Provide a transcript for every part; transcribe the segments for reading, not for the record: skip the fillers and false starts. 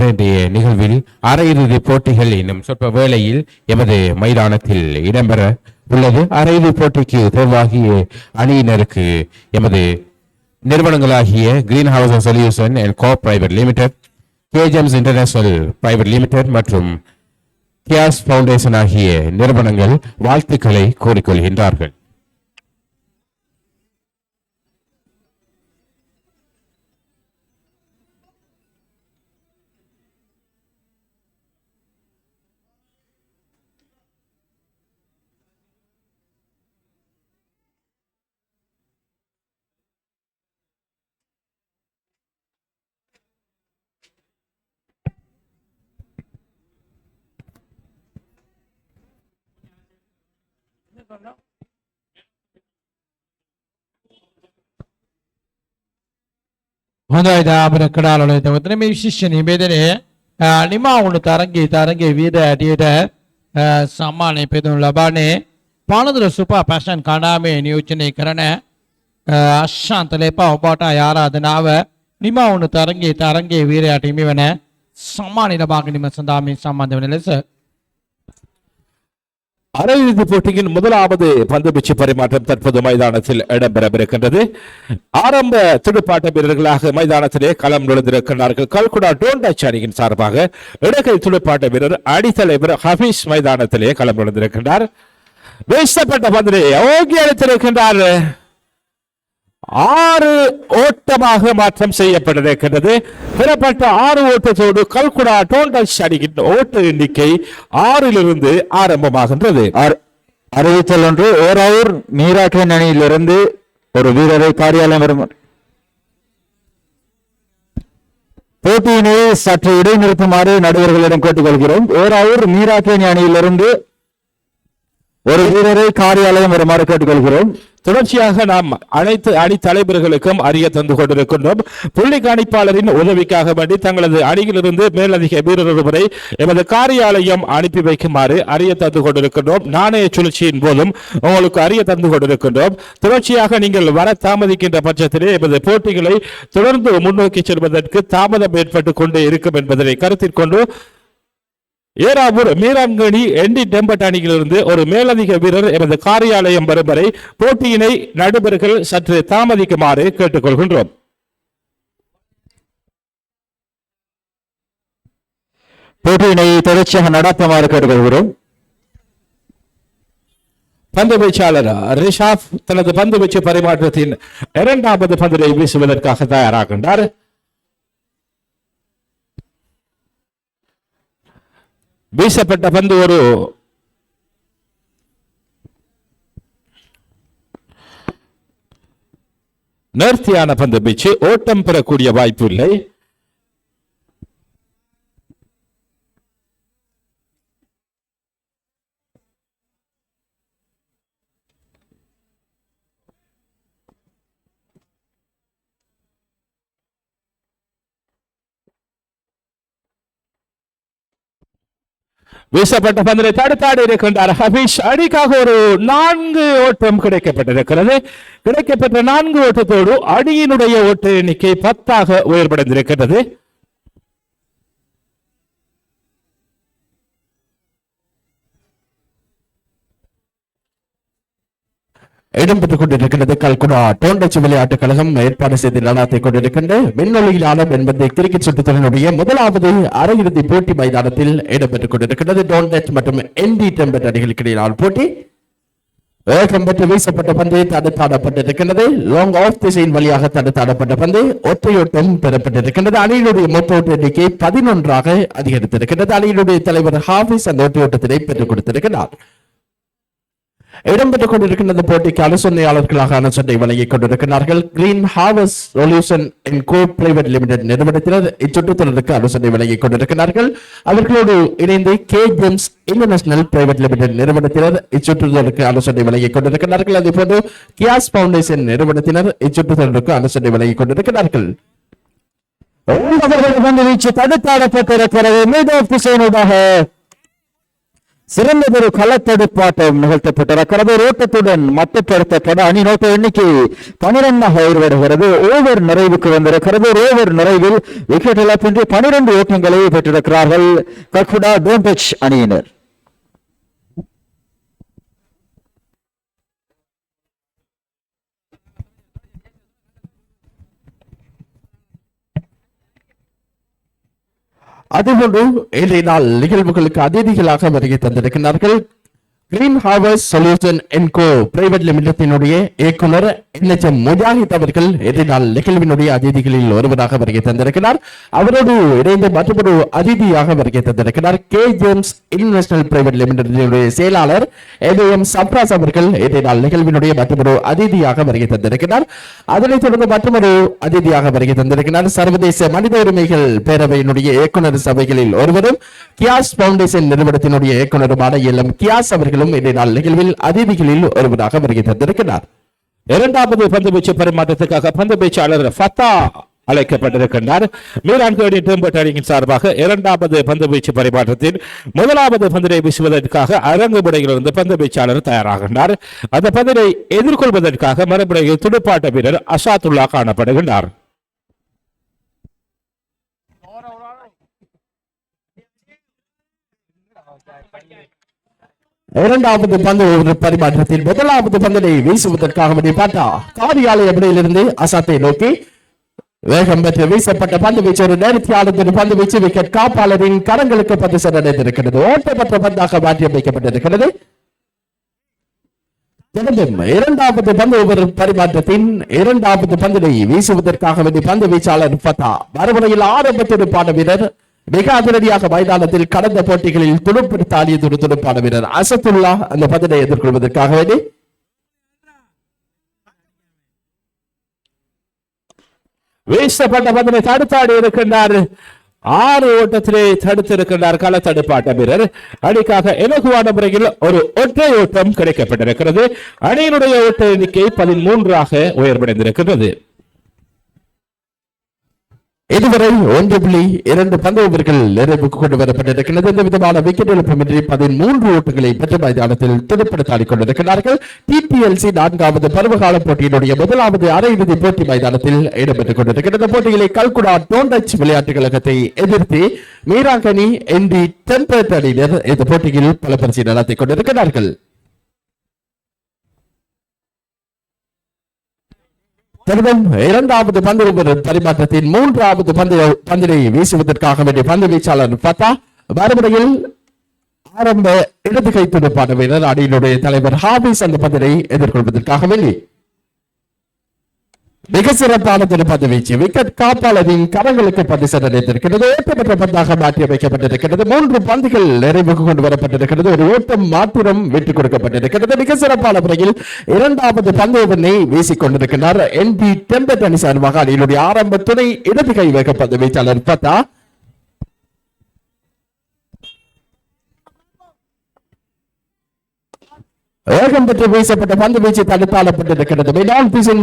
இன்றைய நிகழ்வில் அரையிறுதி போட்டிகள் இன்னும் சொற்ப வேளையில் எமது மைதானத்தில் இடம்பெற உள்ளது. அரையிறுதி போட்டிக்கு தேர்வாகிய அணியினருக்கு எமது நிறுவனங்களாகிய green house solution and co private limited, K Gems international private limited மற்றும் கியாஸ் பவுண்டேஷன் ஆகிய நிறுவனங்கள் வாழ்த்துக்களை கோரிக்கொள்கின்றார்கள். හොඳයි දාබර කඩාලවල එතකොට මේ විශිෂ්ට නිවේදනය නිමා වුණු තරගයේ වීර ඇටියට සම්මානය පෙදුණු ලබන්නේ පානදුර සුපා පැෂන් කණ්ඩායමේ නියෝජනය කරන අශාන්ත ලේපා ඔබට ආරාධනාව නිමා වුණු තරගයේ වීරයාට හිමි වන සම්මානය ලබා ගැනීම සඳහා මේ සම්බන්ධ වන ලෙස அரையிறுதி போட்டியின் முதலாவது பந்துவீச்சு பரிமாற்றம் தற்போது மைதானத்தில் இடம்பெறவிருக்கின்றது. ஆரம்ப துடுப்பாட்ட வீரர்களாக மைதானத்திலே களம் நுழைந்திருக்கிறார்கள். கல்குடா டோண்டச் அணியின் சார்பாக இடகை துடுப்பாட்ட வீரர் அணித்தலைவர் ஹபீஸ் மைதானத்திலே களம் நுழைந்திருக்கின்றார். வீசப்பட்ட பந்திலே ஓங்கி அடித்திருக்கின்றார். 6 ஓட்டமாக மாற்றம் செய்யப்பட்டிருக்கின்றது. பெறப்பட்ட 6 ஓட்டத்தோடு கல்குடா டோண்டச் அணியின் ஓட்ட எண்ணிக்கை 6 ஆரம்பமாகின்றது. அறிவித்தல் ஒன்று, ஓராவூர் மீராக்கன் அணியிலிருந்து ஒரு வீரரை காரியாலயம் வரும் போட்டியினை சற்று இடைநிறுத்துமாறு நடுவர்களிடம் கேட்டுக்கொள்கிறோம். ஓராவூர் மீராக்கன் அணியிலிருந்து ஒரு வீரரை காரியாலயம் வருமாறு கேட்டுக்கொள்கிறோம். தொடர்ச்சியாக நாம் அனைத்து அணி தலைவர்களுக்கும் அறிய தந்து கொண்டிருக்கின்றோம். புள்ளி கணிப்பாளரின் உதவிக்காக வேண்டி தங்களது அணியிலிருந்து மேலதிக வீரர் ஒருவரை எமது காரியாலயம் அனுப்பி வைக்குமாறு அறிய தந்து கொண்டிருக்கின்றோம். நாணய சுழற்சியின் போதும் உங்களுக்கு அறிய தந்து கொண்டிருக்கின்றோம். தொடர்ச்சியாக நீங்கள் வர தாமதிக்கின்ற பட்சத்திலே எமது போட்டிகளை தொடர்ந்து முன்னோக்கி செல்வதற்கு தாமதம் ஏற்பட்டு கொண்டே இருக்கும் என்பதனை கருத்தில் கொண்டு ஏராவூர் மீராங்கனி எண்டி டெம்பட் அணியிலிருந்து ஒரு மேலதிக வீரர் எமது காரியாலயம் வரும் வரை போட்டியினை நடுவர்கள் சற்று தாமதிக்குமாறு கேட்டுக்கொள்கின்றோம். போட்டியினை தொடர்ச்சியாக நடத்துமாறு கேட்டுக்கொள்கிறோம். பந்து வீச்சாளர் ரிஷாப் தனது பந்து வீச்சு பரிமாற்றத்தின் 2வது பந்தினை வீசுவதற்காக தயாராகின்றார். வீசப்பட்ட பந்து ஒரு நேர்த்தியான பந்து வீச்சு, ஓட்டம் பெறக்கூடிய வாய்ப்பு இல்லை. வீசப்பட்ட பந்தினை தடுத்தாடி இருக்கின்றார் ஹபீஷ். அணிக்காக ஒரு 4 ஓட்டம் கிடைக்கப்பட்டிருக்கிறது. கிடைக்கப்பட்ட 4 ஓட்டத்தோடு அணியினுடைய ஓட்ட எண்ணிக்கை 10 உயர்வடைந்திருக்கிறது. இடம்பெற்றுக் கொண்டிருக்கிறது. கல்குடா டோண்டச் விளையாட்டுக் கழகம் ஏற்பாடு செய்து நடாத்தி கொண்டிருக்கின்ற விண்ணொலியில் ஆலம் என்பதை கிரிக்கெட் சுற்றுத்தொடருடைய முதலாவது அரையிறுதி போட்டி மைதானத்தில் இடம்பெற்றுக் கொண்டிருக்கிறது. டோண்டச் மற்றும் என்டி டெம்பட் அணிகளுக்கு இடையிலான போட்டி. வேகம் பெற்று வீசப்பட்ட பந்து தடுத்தாடப்பட்டிருக்கின்றது. லாங் ஆஃப் திசையின் வழியாக தடுத்தாடப்பட்ட பந்து ஒற்றையோட்டம் பெறப்பட்டிருக்கின்றது. அணியினுடைய மொத்த ஓட்ட எண்ணிக்கை 11 அதிகரித்திருக்கின்றது. அணியினுடைய தலைவர் ஹாஃபிஸ் அந்த ஒற்றையோட்டத்தினை பெற்றுக் கொடுத்திருக்கிறார். இடம்பெற்றுக் கொண்டிருக்கின்ற போட்டிக்கு ஆலோசனையாளர்களாக ஆலோசனை வழங்கிக் கொண்டிருக்கிறார்கள். Green house solution and co private limited நிறுவனத்தினர் இச்சுற்றுத்தொடருக்கு ஆலோசனை வழங்கிக் கொண்டிருக்கிறார்கள். அவர்களோடு இணைந்து கேஜம்ஸ் இன்டர்நேஷனல் பிரைவேட் லிமிடெட் நிறுவனத்தினர் இச்சுற்றுத்தொடருக்கு ஆலோசனை வழங்கிக் கொண்டிருக்கிறார்கள். அதே போன்று கியாஸ் பவுண்டேஷன் நிறுவனத்தினர் இச்சுற்றுத்தொடருக்கு ஆலோசனை வழங்கிக் கொண்டிருக்கிறார்கள். தடுத்தாடப்பட்டிருக்கிறது. சிறந்ததொரு களத்தடுப்பாட்டம் நிகழ்த்தப்பட்டிருக்கிறது. ஓட்டத்துடன் மட்டுப்படுத்தப்பட அணி நோட்ட எண்ணிக்கை 12 உயர்வடைகிறது. ஓவர் நிறைவுக்கு வந்திருக்கிறது. ஓவர் நிறைவில் விக்கெட் இழப்பின்றி 12 ஓட்டங்களை பெற்றிருக்கிறார்கள் கல்குடா டோண்டச் அணியினர். அதுபோன்று இன்றைய நாள் நிகழ்வுகளுக்கு அதிதிகளாக வருகை தந்திருக்கிறார்கள் கிரீன் ஹார்வர்ஸ் சொல்யூஷன் என்கோ பிரைவேட் லிமிடெடினுடைய இயக்குனர் NHM முஜாஹித் அவர்கள் இன்றைய நாள் நிகழ்வினுடைய அதிதிகளில் ஒருவராக வருகை தந்திருக்கிறார். அவரோடு இணைந்து மற்றொரு அதிதியாக வருகை தந்திருக்கிறார் கே ஜேம்ஸ் இன்டர்நேஷனல் பிரைவேட் லிமிடெடினுடைய செயலாளர் MAM சப்ராஸ் அவர்கள் இன்றைய நாள் நிகழ்வினுடைய மற்றொரு அதிதியாக வருகை தந்திருக்கிறார். அதனைத் தொடர்ந்து மற்றொரு அதிதியாக வருகை தந்திருக்கிறார் சர்வதேச மனித உரிமைகள் பேரவையினுடைய இயக்குனர் சபைகளில் ஒருவரும் கியாஸ் பவுண்டேஷன் நிறுவனத்தினுடைய இயக்குனருமான LM கியாஸ் அவர்களும் இன்றைய நாள் நிகழ்வில் அதிதிகளில் ஒருவராக வருகை தந்திருக்கிறார். இரண்டாவது பந்து வீச்சு பரிமாற்றத்துக்காக பந்து வீச்சாளர் ஃபத்தா அழைக்கப்பட்டிருக்கின்றார். மீரான் கேடி டெம்பட் அணியின் சார்பாக இரண்டாவது பந்து வீச்சு பரிமாற்றத்தில் முதலாவது பந்தினை வீசுவதற்காக அரங்கு முறையிலிருந்து பந்து வீச்சாளர் தயாராகின்றார். அந்த பந்தினை எதிர்கொள்வதற்காக மறுமுறையில் துடுப்பாட்ட வீரர் அசாத்துல்லா காணப்படுகின்றார். இரண்டாவது பந்து பரிமாற்றத்தில் முதலாவது பந்தினை வீசுவதற்காக பார்த்தா காரியாலய முறையிலிருந்து அசாத்தை நோக்கி வேகம் பெற்று வீசப்பட்ட பந்து வீச்சு ஒரு நேர்த்தியாளர் பந்து வீச்சு விக்கெட் காப்பாளரின் கரங்களுக்கு பந்து சென்றடைந்திருக்கிறது. ஓட்டப்பட்ட பந்தாக மாற்றி அமைக்கப்பட்டிருக்கிறது. இரண்டாவது பந்து பரிமாற்றத்தின் இரண்டாவது பந்தினை வீசுவதற்காக பந்து வீச்சாளர் ஃபத்தா மறுமுறையில் ஆரம்பத்திற்கான வீரர் மிக அதிரடியாக மைதானத்தில் கடந்த போட்டிகளில் துடுப்படுத்த ஆடியது ஒரு துடுப்பான வீரர் அசத்துல்லா அந்த பந்தினை எதிர்கொள்வதற்காக வேண்டி வீசப்பட்ட பந்தினை தடுத்தாடி இருக்கின்றார். 6 ஓட்டத்திலே தடுத்திருக்கின்றார் கள தடுப்பாட்ட வீரர். அணிக்காக இலகுவான முறையில் ஒரு ஒற்றை ஓட்டம் கிடைக்கப்பட்டிருக்கிறது. அணியினுடைய ஓட்ட எண்ணிக்கை 13 உயர்வடைந்திருக்கிறது. இதுவரை 1.2 பந்து ஓவர்கள் நிறைவுக்கு கொண்டு வரப்பட்டிருக்கிறது. இந்த விதமான விக்கெட் இழப்புமின்றி 13 ஓட்டங்களை பெற்ற மைதானத்தில் துடுப்படுத்தாடி கொண்டிருக்கிறார்கள். TPLC 4வது பருவகால போட்டியினுடைய முதலாவது அரையிறுதி போட்டி மைதானத்தில் இடம்பெற்றுக் கொண்டிருக்கிறது. போட்டிகளை கல்குடா டோண்டச் விளையாட்டுக் கழகத்தை எதிர்த்து மீராங்கனி ND டெம்பட் அணியினர் இந்த போட்டியில் பல பரிசீலனை நடத்திக் கொண்டிருக்கிறார்கள். இரண்டாவது பந்து பரிமாற்றத்தின் மூன்றாவது பந்தினை வீசுவதற்காக வேண்டிய பந்து வீச்சாளர் ஃபத்தா மறுமுறையில் ஆரம்ப இடது கை துடுப்பான வீரர் அணியினுடைய தலைவர் ஹாபிஸ் அந்த பந்தினை எதிர்கொள்வதற்காக வேண்டி மிக சிறப்பான பந்து வீச்சு விக்கெட் காப்பாளரின் கரங்களுக்கு பந்து சென்றடைந்திருக்கிறது. ஓட்டமற்ற பந்தாக மாற்றி அமைக்கப்பட்டிருக்கிறது. 3 பந்துகள் நிறைவுக்கு கொண்டு வரப்பட்டிருக்கிறது. ஒரு ஓட்டம் மாத்திரம் விட்டுக் கொடுக்கப்பட்டிருக்கிறது. மிக சிறப்பான முறையில் இரண்டாவது பந்து வீசிக் கொண்டிருக்கிறார் ND டெம்பட் அணி சார்பாக அணியினுடைய ஆரம்ப துணை இடது கை வேக பந்து வீச்சாளர் ஃபத்தா வேகம் பெற்று வீசப்பட்ட பந்து வீச்சு தடுத்தாளப்பட்டிருக்கிறது.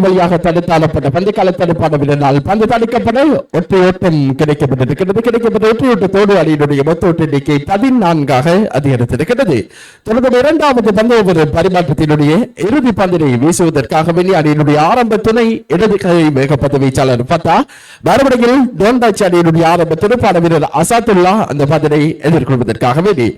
வழியாக தடுத்தாளப்பட்ட பந்து கள தடுப்பான வீரனால் பந்து தடுக்கப்பட ஒற்றை ஓட்டம் கிடைக்கப்பட்டிருக்கிறது. கிடைக்கப்பட்ட ஒற்றை ஓட்டத்தோடு அணியினுடைய மொத்த ஓட்ட எண்ணிக்கை 14 அதிகரித்திருக்கிறது. தொடர்ந்து இரண்டாவது பந்து பரிமாற்றத்தினுடைய இறுதி பந்தினை வீசுவதற்காக வேண்டி அணியினுடைய ஆரம்ப துணை இடது கை வேக பந்து வீச்சாளர் ஃபத்தா மறுபடியில் டோண்டாச் அணியினுடைய ஆரம்ப துடுப்பான வீரர் அசாத்துல்லா அந்த பந்தினை எதிர்கொள்வதற்காக வேண்டி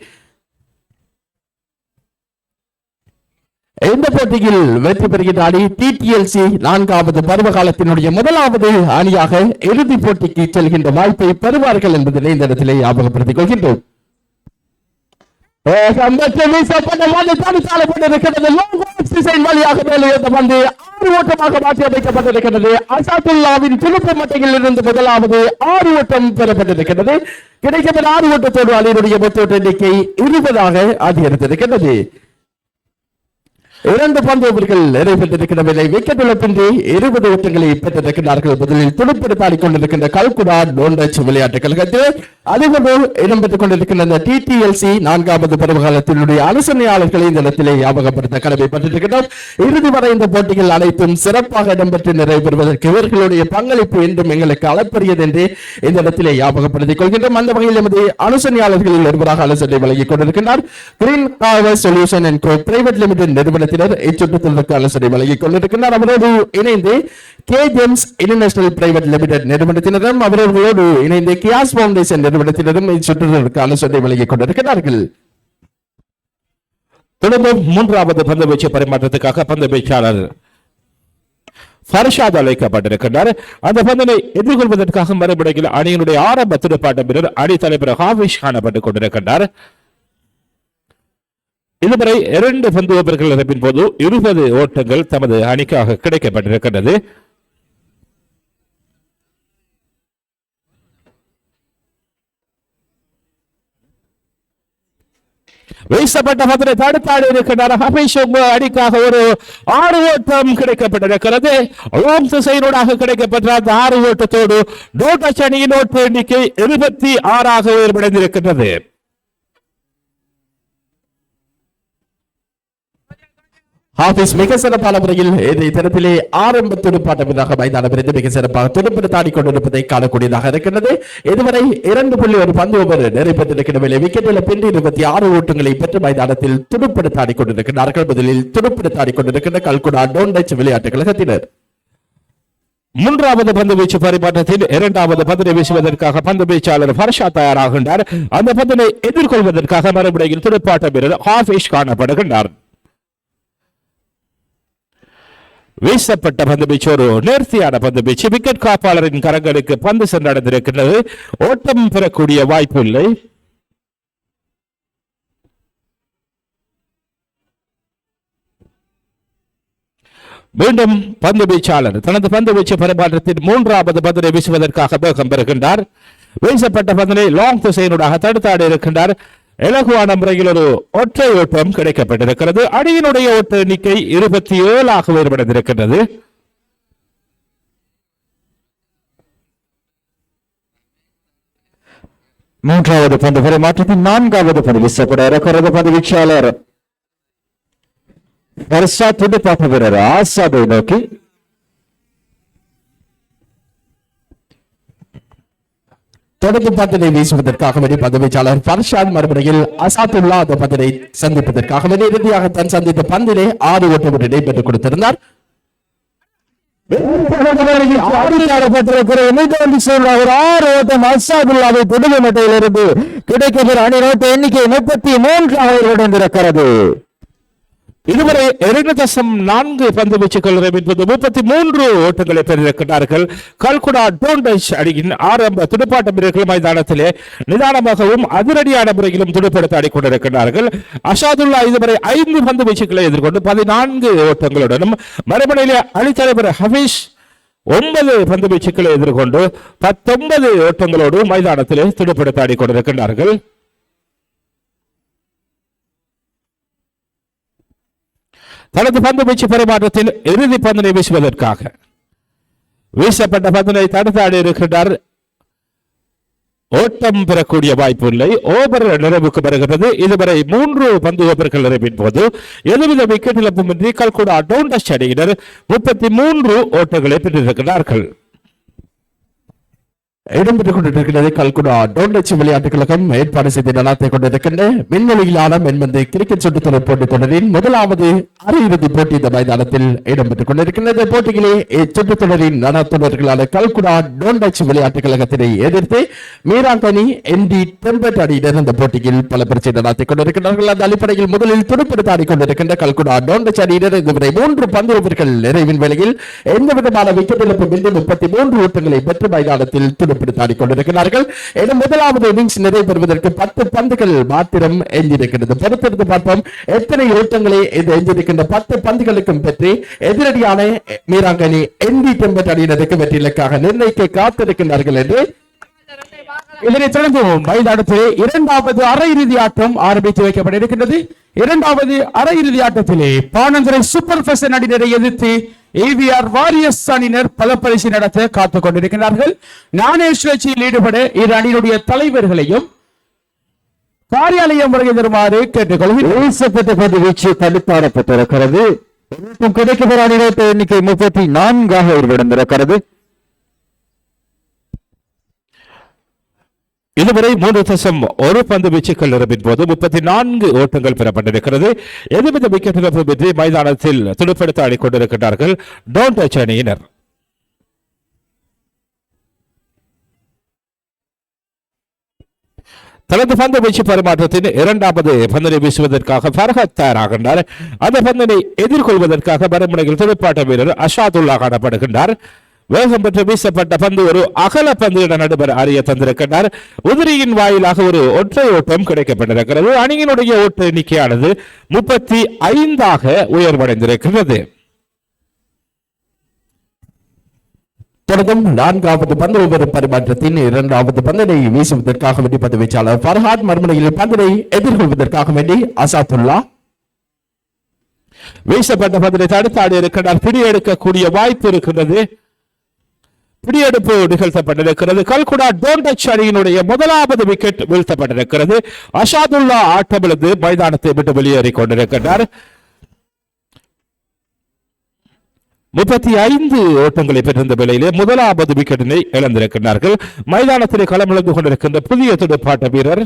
இந்த போட்டியில் வெற்றி பெறுகின்ற அணி TPLC 4வது பருவகாலத்தினுடைய முதலாவது அணியாக இறுதி போட்டிக்கு செல்கின்ற வாய்ப்பை பெறுவார்கள் என்பதை இந்த இடத்திலே ஞாபகப்படுத்திக் கொள்கின்றோம். ஓட்டமாக மாற்றி அமைக்கப்பட்டிருக்கிறது. அசாத்துல்லாவின் துடுப்பு மட்டையில் இருந்து முதலாவது 6 ஓட்டம் பெறப்பட்டிருக்கிறது. கிடைக்கப்பட்ட 6 ஓட்டத்தோடு அணியினுடைய மொத்த ஓட்ட எண்ணிக்கை 20 அதிகரித்திருக்கிறது. இரண்டு பந்தோவர்கள் நிறைவேற்றிருக்கிற வேலை விக்கெட் இழப்பின்றி 20 ஓட்டங்களை பெற்றிருக்கிறார்கள். முதலில் துடுப்படுத்தாடி கொண்டிருக்கின்ற கல்குடா டோண்டச் விளையாட்டுக் கழகத்தில் அதேபோன்று இடம்பெற்றுக் கொண்டிருக்கின்ற இந்த TTLC 4வது பருவகாலத்தினுடைய அனுசரணையாளர்களை இந்த இடத்திலே ஞாபகப்படுத்த கடமைப்பட்டிருக்கிறோம். இறுதி வரை இந்த போட்டிகள் அனைத்தும் சிறப்பாக இடம்பெற்று நிறைவேறுவதற்கு இவர்களுடைய பங்களிப்பு என்றும் எங்களுக்கு அளப்பரியது என்று இந்த இடத்திலே ஞாபகப்படுத்திக் கொள்கின்றோம். அந்த வகையில் எமது அனுசரணையாளர்களில் ஒருவராக ஆலோசனை வழங்கிக் கொண்டிருக்கிறார் green power solution and co private limited நிறுவனத்தினர் இச்சுற்றத்திற்கு ஆலோசனை வழங்கிக் கொண்டிருக்கிறார். அவரோடு இணைந்து K Gems international private limited நிறுவனத்தினரும் அவர்களோடு இணைந்து கியாஸ் பவுண்டேஷன் நிறுவனத்தினரும் இச்சுற்றத்திற்கு ஆலோசனை வழங்கிக் கொண்டிருக்கிறார்கள். தொடர்ந்து 3வது பந்து வீச்சு பரிமாற்றத்துக்காக பந்து வீச்சாளர் ஃபர்ஷாத் அழைக்கப்பட்டிருக்கிறார். அந்த பந்தினை எதிர்கொள்வதற்காக மறுபடியில் அணியினுடைய ஆரம்ப துடுப்பாட்ட வீரர் அணி தலைவர் ஹாஃபிஷ் காணப்பட்டுக் கொண்டிருக்கிறார். இதுவரை 2 பந்து ஓவர்கள் நிரப்பின் போது 20 ஓட்டங்கள் தமது அணிக்காக கிடைக்கப்பட்டிருக்கிறது. வீசப்பட்ட பந்தினை தடுத்தாடி இருக்கிறார் ஹபீஷ். அணிக்காக ஒரு 6 ஓட்டம் கிடைக்கப்பட்டிருக்கிறது. ஓம் திசையினூடாக கிடைக்கப்பட்ட அந்த 6 ஓட்டத்தோடு டோண்டச் அணியின் ஓட்ட எண்ணிக்கை 26 உயர்வடைந்திருக்கின்றது. ஹாஃபிஸ் மிக சிறப்பான முறையில் இந்த தினத்திலே ஆரம்ப துடுப்பாட்ட வீரராக மைதானம் இருந்து மிக சிறப்பாக துடுப்படுத்தாடி கொண்டிருப்பதை காணக்கூடியதாக இருக்கின்றது. இதுவரை 2.1 பந்து ஓவர் நிறைவேற்றிருக்கிற வேலை விக்கெட் இழப்பின்றி 26 ஓட்டங்களை பெற்று மைதானத்தில் துடுப்படுத்தாடி கொண்டிருக்கிறார்கள். முதலில் துடுப்படுத்தாடி கொண்டிருக்கின்ற கல்குடா டோண்டச் விளையாட்டுக் கழகத்தினர் 3வது பந்து வீச்சு பரிமாற்றத்தில் 2வது பந்தினை வீசுவதற்காக பந்து வீச்சாளர் ஃபர்ஷாத் தயாராகின்றார். அந்த பந்தினை எதிர்கொள்வதற்காக மறுபடியில் துடுப்பாட்ட வீரர் ஹாஃபிஷ் காணப்படுகின்றார். வீசப்பட்ட பந்து வீச்சு ஒரு நேர்த்தியான பந்து வீச்சு. விக்கெட் காப்பாளரின் கரங்களுக்கு பந்து சென்றடைந்திருக்கிறது. ஓட்டம் பெறக்கூடிய வாய்ப்பு இல்லை. மீண்டும் பந்து வீச்சாளர் தனது பந்து வீச்சு பரிமாற்றத்தில் 3வது பந்தினை வீசுவதற்காக வேகம் பெறுகின்றார். வீசப்பட்ட பந்தினை லாங் திசையினூடாக தடுத்தாடி இருக்கின்றார். இலகுவான முறையில் ஒரு ஒற்றை ஓட்டம் கிடைக்கப்பட்டிருக்கிறது. அணியினுடைய ஓட்ட எண்ணிக்கை 27 உயர்வடைந்திருக்கிறது. மூன்றாவது பந்து பரிமாற்றத்தில் 4வது பந்து வீசப்பட இருக்கிறது. பந்து வீச்சாளர் ஃபர்ஷாத் துடுப்பாட்ட வீரர் ஆசாதை நோக்கி தொடர்ந்து பந்தினை வீசுவதற்காக வேண்டி பந்து வீச்சாளர் ஃபர்ஷாத் மறுபடியில் அசாத்துல்லா அந்த பந்தினை சந்திப்பதற்காக வேண்டி இறுதியாக தன் சந்தித்த பந்தினை 6 ஓட்டம் இடைபெற்றுக் கொடுத்திருந்தார். தொடுகை மட்டையிலிருந்து கிடைக்கிற அணி ஓட்ட எண்ணிக்கை 33 உடைந்திருக்கிறது. இதுவரை 2.4 பந்து வீச்சுகள் என்பது 33 ஓட்டங்களை பெற்றிருக்கிறார்கள். கல்குடா டோண்டச் அணியின் ஆரம்ப துடுப்பாட்ட வீரர்கள் மைதானத்திலே நிதானமாகவும் அதிரடியான முறையிலும் துடுப்படுத்த ஆடிக்கொண்டிருக்கிறார்கள். அசாதுல்லா இதுவரை 5 பந்து வீச்சுகளை எதிர்கொண்டு 14 ஓட்டங்களுடனும் மறுபடியிலே அணித்தலைவர் ஹபீஷ் 9 பந்து வீச்சுக்களை எதிர்கொண்டு 19 ஓட்டங்களோடு மைதானத்திலே துடுப்படுத்த ஆடிக்கொண்டிருக்கிறார்கள். தனது பந்து வீச்சு பரிமாற்றத்தில் இறுதி பந்தினை வீசுவதற்காக வீசப்பட்ட பந்தினை தடுத்தாடி இருக்கின்றார். ஓட்டம் பெறக்கூடிய வாய்ப்பு இல்லை. ஓவர் நிறைவுக்கு வருகிறது. இதுவரை 3 பந்து ஓவர்கள் நிறைவின் போது எதுவித விக்கெட் இழப்புமின்றி கல்குடா டோண்டச் அணியினர் 33 ஓட்டங்களை பெற்றிருக்கிறார்கள். இடம்பெற்றுக் கொண்டிருக்கிறது கல்குடா டோண்டச் விளையாட்டுக் கழகம் ஏற்பாடு செய்து நடாத்தி கொண்டிருக்கின்ற விண்வெளியிலான மென்பந்து கிரிக்கெட் சுற்றுத்தொடர் போட்டித் தொடரின் 1வது அரையிறுதி போட்டி இந்த மைதானத்தில் இடம்பெற்றுக் கொண்டிருக்கின்றது. போட்டியிலே இச்சுற்றுத்தொடரின் நடாத்துடர்களான கல்குடா டோண்டச் விளையாட்டுக் கழகத்தினை எதிர்த்து மீராங்கனி ND டெம்பட் அணியினர் இந்த போட்டியில் பல பிரச்சனை நடாத்தி கொண்டிருக்கிறார்கள். அந்த அடிப்படையில் முதலில் துடுப்படுத்த ஆடிக்கொண்டிருக்கின்ற கல்குடா டோண்டச் அணியினர் இதுவரை 3 பந்து ஓவர்கள் நிறைவின் வேளையில் எந்தவிதமான விக்கெட் இழப்புமின்றி 33 ஓட்டங்களை பெற்று மைதானத்தில் கொண்டிருக்கிறார்கள். முதலாவது இன்னிங்ஸ் நிறைவேறுவதற்கு 10 பந்துகள் மாத்திரம் எஞ்சியிருக்கிறது. பொறுத்திருந்து பார்ப்போம் எத்தனை ஓட்டங்களை எஞ்சியிருக்கின்ற 10 பந்துகளுக்கும் பெற்று எதிரடியான மீராங்கனி ND டெம்பட் அணியினருக்கு வெற்றி இலக்காக நிர்ணயிக்க காத்திருக்கிறார்கள் என்று இதனைத் தொடர்ந்து மைதானத்திலே இரண்டாவது அரையிறுதி ஆட்டம் ஆரம்பித்து வைக்கப்பட இருக்கின்றது. இரண்டாவது அரையிறுதி ஆட்டத்திலே பாணந்துறை சூப்பர் ஃபேஷன் அணியினரை எதிர்த்து AVR வாரியர்ஸ் அணியினர் பலப்பரிசு நடத்த காத்துக் கொண்டிருக்கிறார்கள். நாணய சுழற்சியில் ஈடுபட இரு அணியினுடைய தலைவர்களையும் காரியாலயம் வருகை தருமாறு கேட்டுக்கொள்கிறேன். வீச்சு தடுத்தாடப்பட்டிருக்கிறது. கிடைக்கப்பெற அணியினர் எண்ணிக்கை 34 உருவடைந்திருக்கிறது. இதுவரை 3.1 பந்து வீச்சுக்கள் நிரம்பின் போது 34 ஓட்டங்கள் பெறப்பட்டிருக்கிறது. எதுவித விக்கெட் இழப்புமின்றி மைதானத்தில் துடுப்படுத்த ஆடிக்கொண்டிருக்கிறார்கள் டோன்ட் டச் அணியினர். தனது பந்து வீச்சு பரிமாற்றத்தின் இரண்டாவது பந்தினை வீசுவதற்காக ஃபர்ஹத் தயாராகின்றார். அந்த பந்தினை எதிர்கொள்வதற்காக மறுமுனையில் துடுப்பாட்ட வீரர் அஷாதுல்லா காணப்படுகின்றார். வேகம் பெற்று வீசப்பட்ட பந்து ஒரு அகல பந்து என நடுவர் அறிய தந்திருக்கிறார். உதிரியின் வாயிலாக ஒரு ஒற்றை ஓட்டம் கிடைக்கப்பட்டிருக்கிறது. அணியினுடைய ஓட்ட எண்ணிக்கையானது 35 உயர்வடைந்திருக்கிறது. தொடர்ந்தும் 4வது பந்து ஒவ்வொரு பரிமாற்றத்தின் 2வது பந்தினை வீசுவதற்காக வேண்டி பந்து வீச்சாளர் ஃபர்ஹாத், மறுமுனையில் பந்தினை எதிர்கொள்வதற்காக வேண்டி அசாதுல்லா. வீசப்பட்ட பந்தினை தடுத்தாடி இருக்கிறார். பிடியெடுக்கக்கூடிய வாய்ப்பு இருக்கிறது. பிடியெடுப்பு நிகழ்த்தப்பட்டிருக்கிறது. கல்குடா டோன்ட் டச் அணியினுடைய முதலாவது விக்கெட் வீழ்த்தப்பட்டிருக்கிறது. அஷாதுல்லா ஆட்டமிழந்து மைதானத்தை விட்டு வெளியேறிக் கொண்டிருக்கிறார். 35 ஓட்டங்களை பெற்றிருந்த வேளையிலே முதலாவது விக்கெட்டினை இழந்திருக்கிறார்கள். மைதானத்திலே களமிழந்து கொண்டிருக்கின்ற புதிய துடுப்பாட்ட வீரர்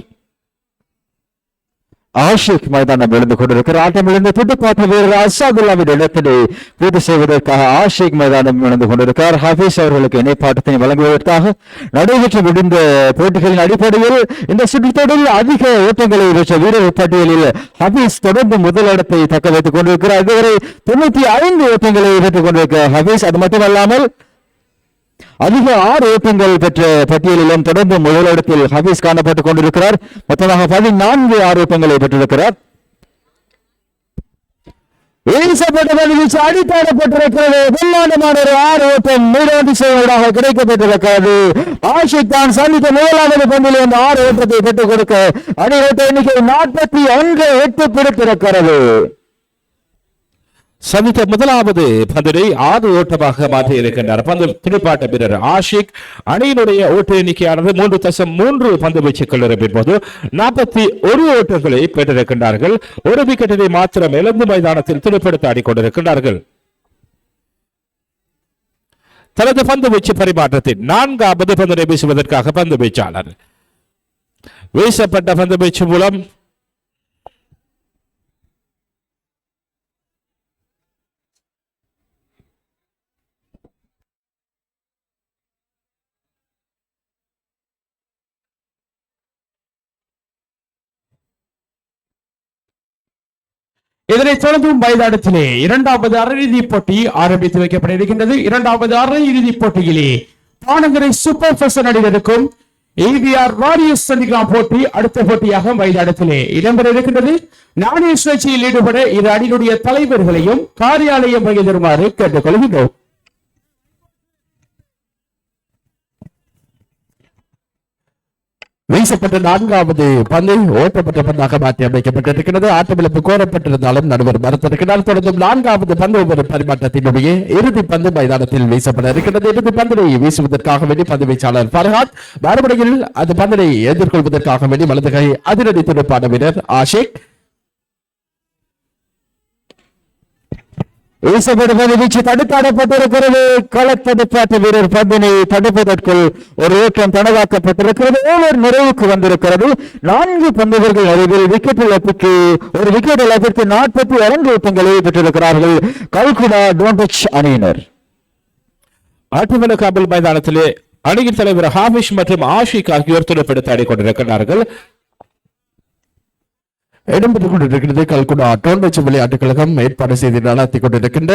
ஆஷிக் மைதானம் எழுந்து கொண்டிருக்கிறார். ஆட்டமிழந்த துடுப்பாட்ட வீரர் அசாதுல்லாவின் இடத்திலே பூர்த்தி செய்வதற்காக ஆஷிக் மைதானம் இழந்து கொண்டிருக்கிறார். ஹபீஸ் அவர்களுக்கு இணைப்பாட்டத்தினை வழங்குவதற்காக நடைபெற்று முடிந்த போட்டிகளின் அடிப்படையில் இந்த சுற்றுத்தொடரில் அதிக ஓட்டங்களை பெற்ற வீரர் பட்டியலில் ஹபீஸ் தொடர்ந்து முதலிடத்தை தக்க வைத்துக் கொண்டிருக்கிறார். இதுவரை 95 ஓட்டங்களை பெற்றுக் கொண்டிருக்கிறார் ஹபீஸ். அது மட்டுமல்லாமல் அதிக 6 ஓட்டங்கள் பெற்ற பட்டியலிலும் தொடர்ந்து முதலிடத்தில் ஹபீஸ் காணப்பட்டுக் கொண்டிருக்கிறார். மொத்தமாக 14 ஆரோப்பங்களை பெற்றிருக்கிறார். அடித்தாடப்பட்டிருக்கிறது. பிரம்மாண்டமான ஒரு 6 ஓட்டம் மீதாண்டி செய்வதாக கிடைக்கப்பட்டிருக்கிறது. ஆஷிக் தான் சந்தித்த முதலாவது பந்தில் அந்த 6 ஓட்டத்தை பெற்றுக் கொடுக்க அணி ஓட்ட எண்ணிக்கை 41 பிடித்திருக்கிறது. சந்தித்த முதலாவது பந்தினை 6 ஓட்டமாக மாற்றி இருக்கின்றார் பந்து துடுப்பாட்ட வீரர் ஆஷிக். அணியினுடைய ஓட்ட எண்ணிக்கையானது 3.3 பந்து வீச்சுக்கள் நிரம்பின் போது 41 ஓட்டங்களை பெற்றிருக்கின்றார்கள். ஒரு விக்கெட்டினை மாத்திரம் இழந்து மைதானத்தில் துடுப்படுத்த ஆடிக்கொண்டிருக்கின்றார்கள். தனது பந்து வீச்சு பரிமாற்றத்தின் 4வது பந்தினை வீசுவதற்காக பந்து வீச்சாளர் வீசப்பட்ட பந்து வீச்சு மூலம் இதனைத் தொடர்ந்து மைதானத்திலே 2வது அரையிறுதி போட்டி ஆரம்பித்து வைக்கப்பட இருக்கின்றது. 2வது அரையிறுதி போட்டியிலே பாணந்துறை சூப்பர் ஃபேஷன் அணியினருக்கும் AVR வாரியர்ஸ் அணிக்கான போட்டி அடுத்த போட்டியாக மைதானத்திலே இடம்பெற இருக்கின்றது. நாணய சுழற்சியில் ஈடுபட இரு அணியினுடைய தலைவர்களையும் காரியாலயம் வருகை தருமாறு கேட்டுக்கொள்கின்றோம். வீசப்பட்ட 4வது பந்து ஓட்டப்பட்ட பந்தாக மாற்றி அமைக்கப்பட்டிருக்கிறது. ஆட்டமிழப்பு கோரப்பட்டிருந்தாலும் நடுவர் மறுத்திருக்கிறார். தொடர்ந்து 4வது பந்து ஒவ்வொரு பரிமாற்றத்தினுடைய இறுதி பந்து மைதானத்தில் வீசப்பட இருக்கிறது. இறுதி பந்தினை வீசுவதற்காக வேண்டி பந்து வீச்சாளர் ஃபர்ஹாத், மறுபடியில் அந்த பந்தினை எதிர்கொள்வதற்காக வேண்டி வலதுகை அதிரடி துடுப்பாட்ட வீரர் ஆஷிக். வீச்சு தடுத்தாடப்பட்டிருக்கிறது. களத்தடுப்பாட்ட வீரர் பந்தினை தடுப்பதற்குள் ஒரு ஓட்டம் தனதாக்கப்பட்டிருக்கிறது. ஓவர் நிறைவுக்கு வந்திருக்கிறது. 4 பந்துகள் நிறைவில் விக்கெட் இழப்புக்கு ஒரு விக்கெட் இழப்பிற்கு 42 ஓட்டங்களை பெற்றிருக்கிறார்கள் கல்குடா டோன்ட் டச் அணியினர். ஆட்டமிழக்காமல் மைதானத்திலே அணியின் தலைவர் ஹாபிஷ் மற்றும் ஆஷிக் ஆகியோர் துடுப்படுத்த ஆடிக்கொண்டிருக்கிறார்கள். இடம்பெற்றுக் கொண்டிருக்கிறது கல்குடா டோன்ட் டச் விளையாட்டுக் கழகம் ஏற்பாடு செய்து நடத்தி கொண்டிருக்கின்ற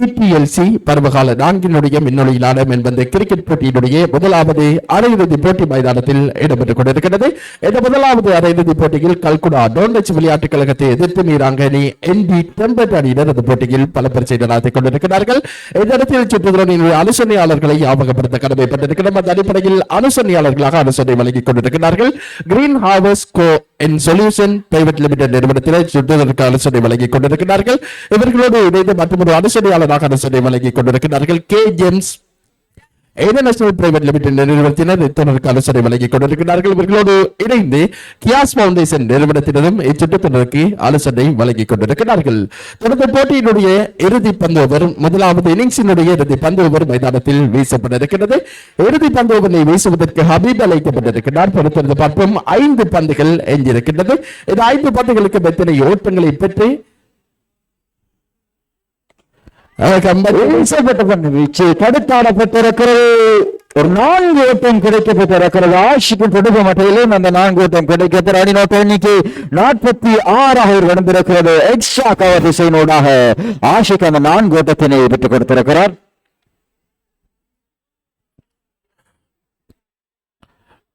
TTLC பருவகால 4 மின்னொலியிலான மென்பந்து கிரிக்கெட் போட்டியினுடைய முதலாவது அரையிறுதி போட்டி மைதானத்தில் இடம்பெற்றுக் கொண்டிருக்கிறது. இந்த முதலாவது அரையிறுதி போட்டியில் கல்குடா டோண்டச் விளையாட்டுக் கழகத்தை எதிர்த்து மீராங்கனி ND டெம்பட் அணியினர் இந்த போட்டியில் பல பரிசை நடாத்திக் கொண்டிருக்கிறார்கள். இந்த இடத்தில் சுற்றுதுறையினுடைய அனுசரணையாளர்களை ஞாபகப்படுத்த கடமைப்பட்டிருக்கிறோம். அந்த அடிப்படையில் அனுசரணையாளர்களாக அனுசரணை வழங்கிக் கொண்டிருக்கிறார்கள். Green harvest co in solution private limited நிறுவனத்தினர் சுற்றுதற்கு ஆலோசனை வழங்கிக் கொண்டிருக்கிறார்கள். இவர்களோடு இணைந்து மற்றொரு அனுசரணையாளராக ஆலோசனை வழங்கிக் கொண்டிருக்கிறார்கள். K Gems international private limited நிறுவனத்தினர் இத்தொடருக்கு ஆலோசனை வழங்கிக் கொண்டிருக்கிறார்கள். இவர்களோடு இணைந்து கியாஸ் பவுண்டேஷன் நிறுவனத்தினரும் இச்சுற்றுத்தொடருக்கு ஆலோசனை வழங்கிக் கொண்டிருக்கிறார்கள். தொடர்ந்து போட்டியினுடைய இறுதி பந்து ஓவர் முதலாவது இன்னிங்ஸினுடைய இறுதி பந்து ஓவர் மைதானத்தில் வீசப்பட இருக்கிறது. இறுதி பந்து ஓவரை வீசுவதற்கு ஹபீப் அழைக்கப்பட்டிருக்கிறார். பொறுத்திருந்து பார்ப்போம். 5 பந்துகள் எஞ்சியிருக்கின்றது. இந்த 5 பந்துகளுக்கு எத்தனை ஓட்டங்களை பெற்று வீச்சு தடுத்தாடப்பட்டிருக்கிறது. ஒரு 4 ஓட்டம் கிடைக்கப்பட்டிருக்கிறது. ஆஷிக்கும் தொடர்பு மட்டையிலும் அந்த 4 ஓட்டம் கிடைக்கப்பட்ட அணிநோட்ட எண்ணிக்கை 46 நடந்திருக்கிறது. எக்ஸ்ட்ரா கவர் திசையினூடாக ஆஷிக் அந்த 4 ஓட்டத்தினை பெற்றுக் கொடுத்திருக்கிறார்.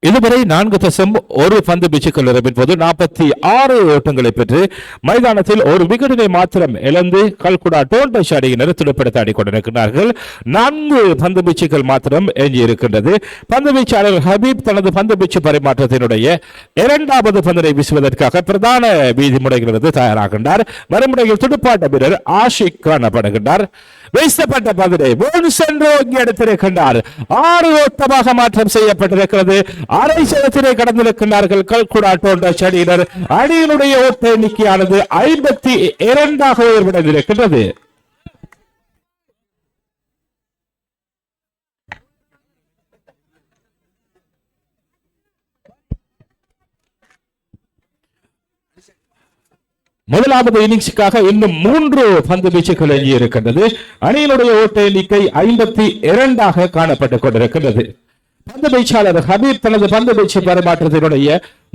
இதுவரை 4.1 பந்து வீச்சுக்கள் நிரம்பின் போது 46 ஓட்டங்களை பெற்று மைதானத்தில் ஒரு விக்கெட்டினை மாத்திரம் இழந்து கல்குடா டோண்டச் அணியினர் துடுப்படுத்த ஆடிக்கொண்டிருக்கிறார்கள். 4 பந்து வீச்சுக்கள் மாத்திரம் எஞ்சியிருக்கின்றது. பந்து வீச்சாளர் ஹபீப் தனது பந்து வீச்சு பரிமாற்றத்தினுடைய 2வது பந்தினை வீசுவதற்காக பிரதான வீதி முறையிலிருந்து தயாராகின்றார். மறுமுறையில் துடுப்பாட்ட வீரர் ஆஷிக் காணப்படுகின்றார். வீசப்பட்ட பந்தினை எடுத்திருக்கின்றார். 6 ஓட்டமாக மாற்றம் செய்யப்பட்டிருக்கிறது. அரை சதத்தினை கடந்திருக்கிறார்கள் கல்குடா டோண்டச் அணியினர். அணியினுடைய ஓட்ட எண்ணிக்கையானது 52 உயர்வடைந்திருக்கின்றது. முதலாவது இன்னிங்ஸுக்காக இன்னும் 3 பந்து வீச்சுகள் எஞ்சியிருக்கின்றது. அணியினுடைய ஓட்ட எண்ணிக்கை 52 காணப்பட்டுக் கொண்டிருக்கின்றது. பந்து வீச்சாளர் ஹபீப் தனது பந்து வீச்சு பரிமாற்றத்தினுடைய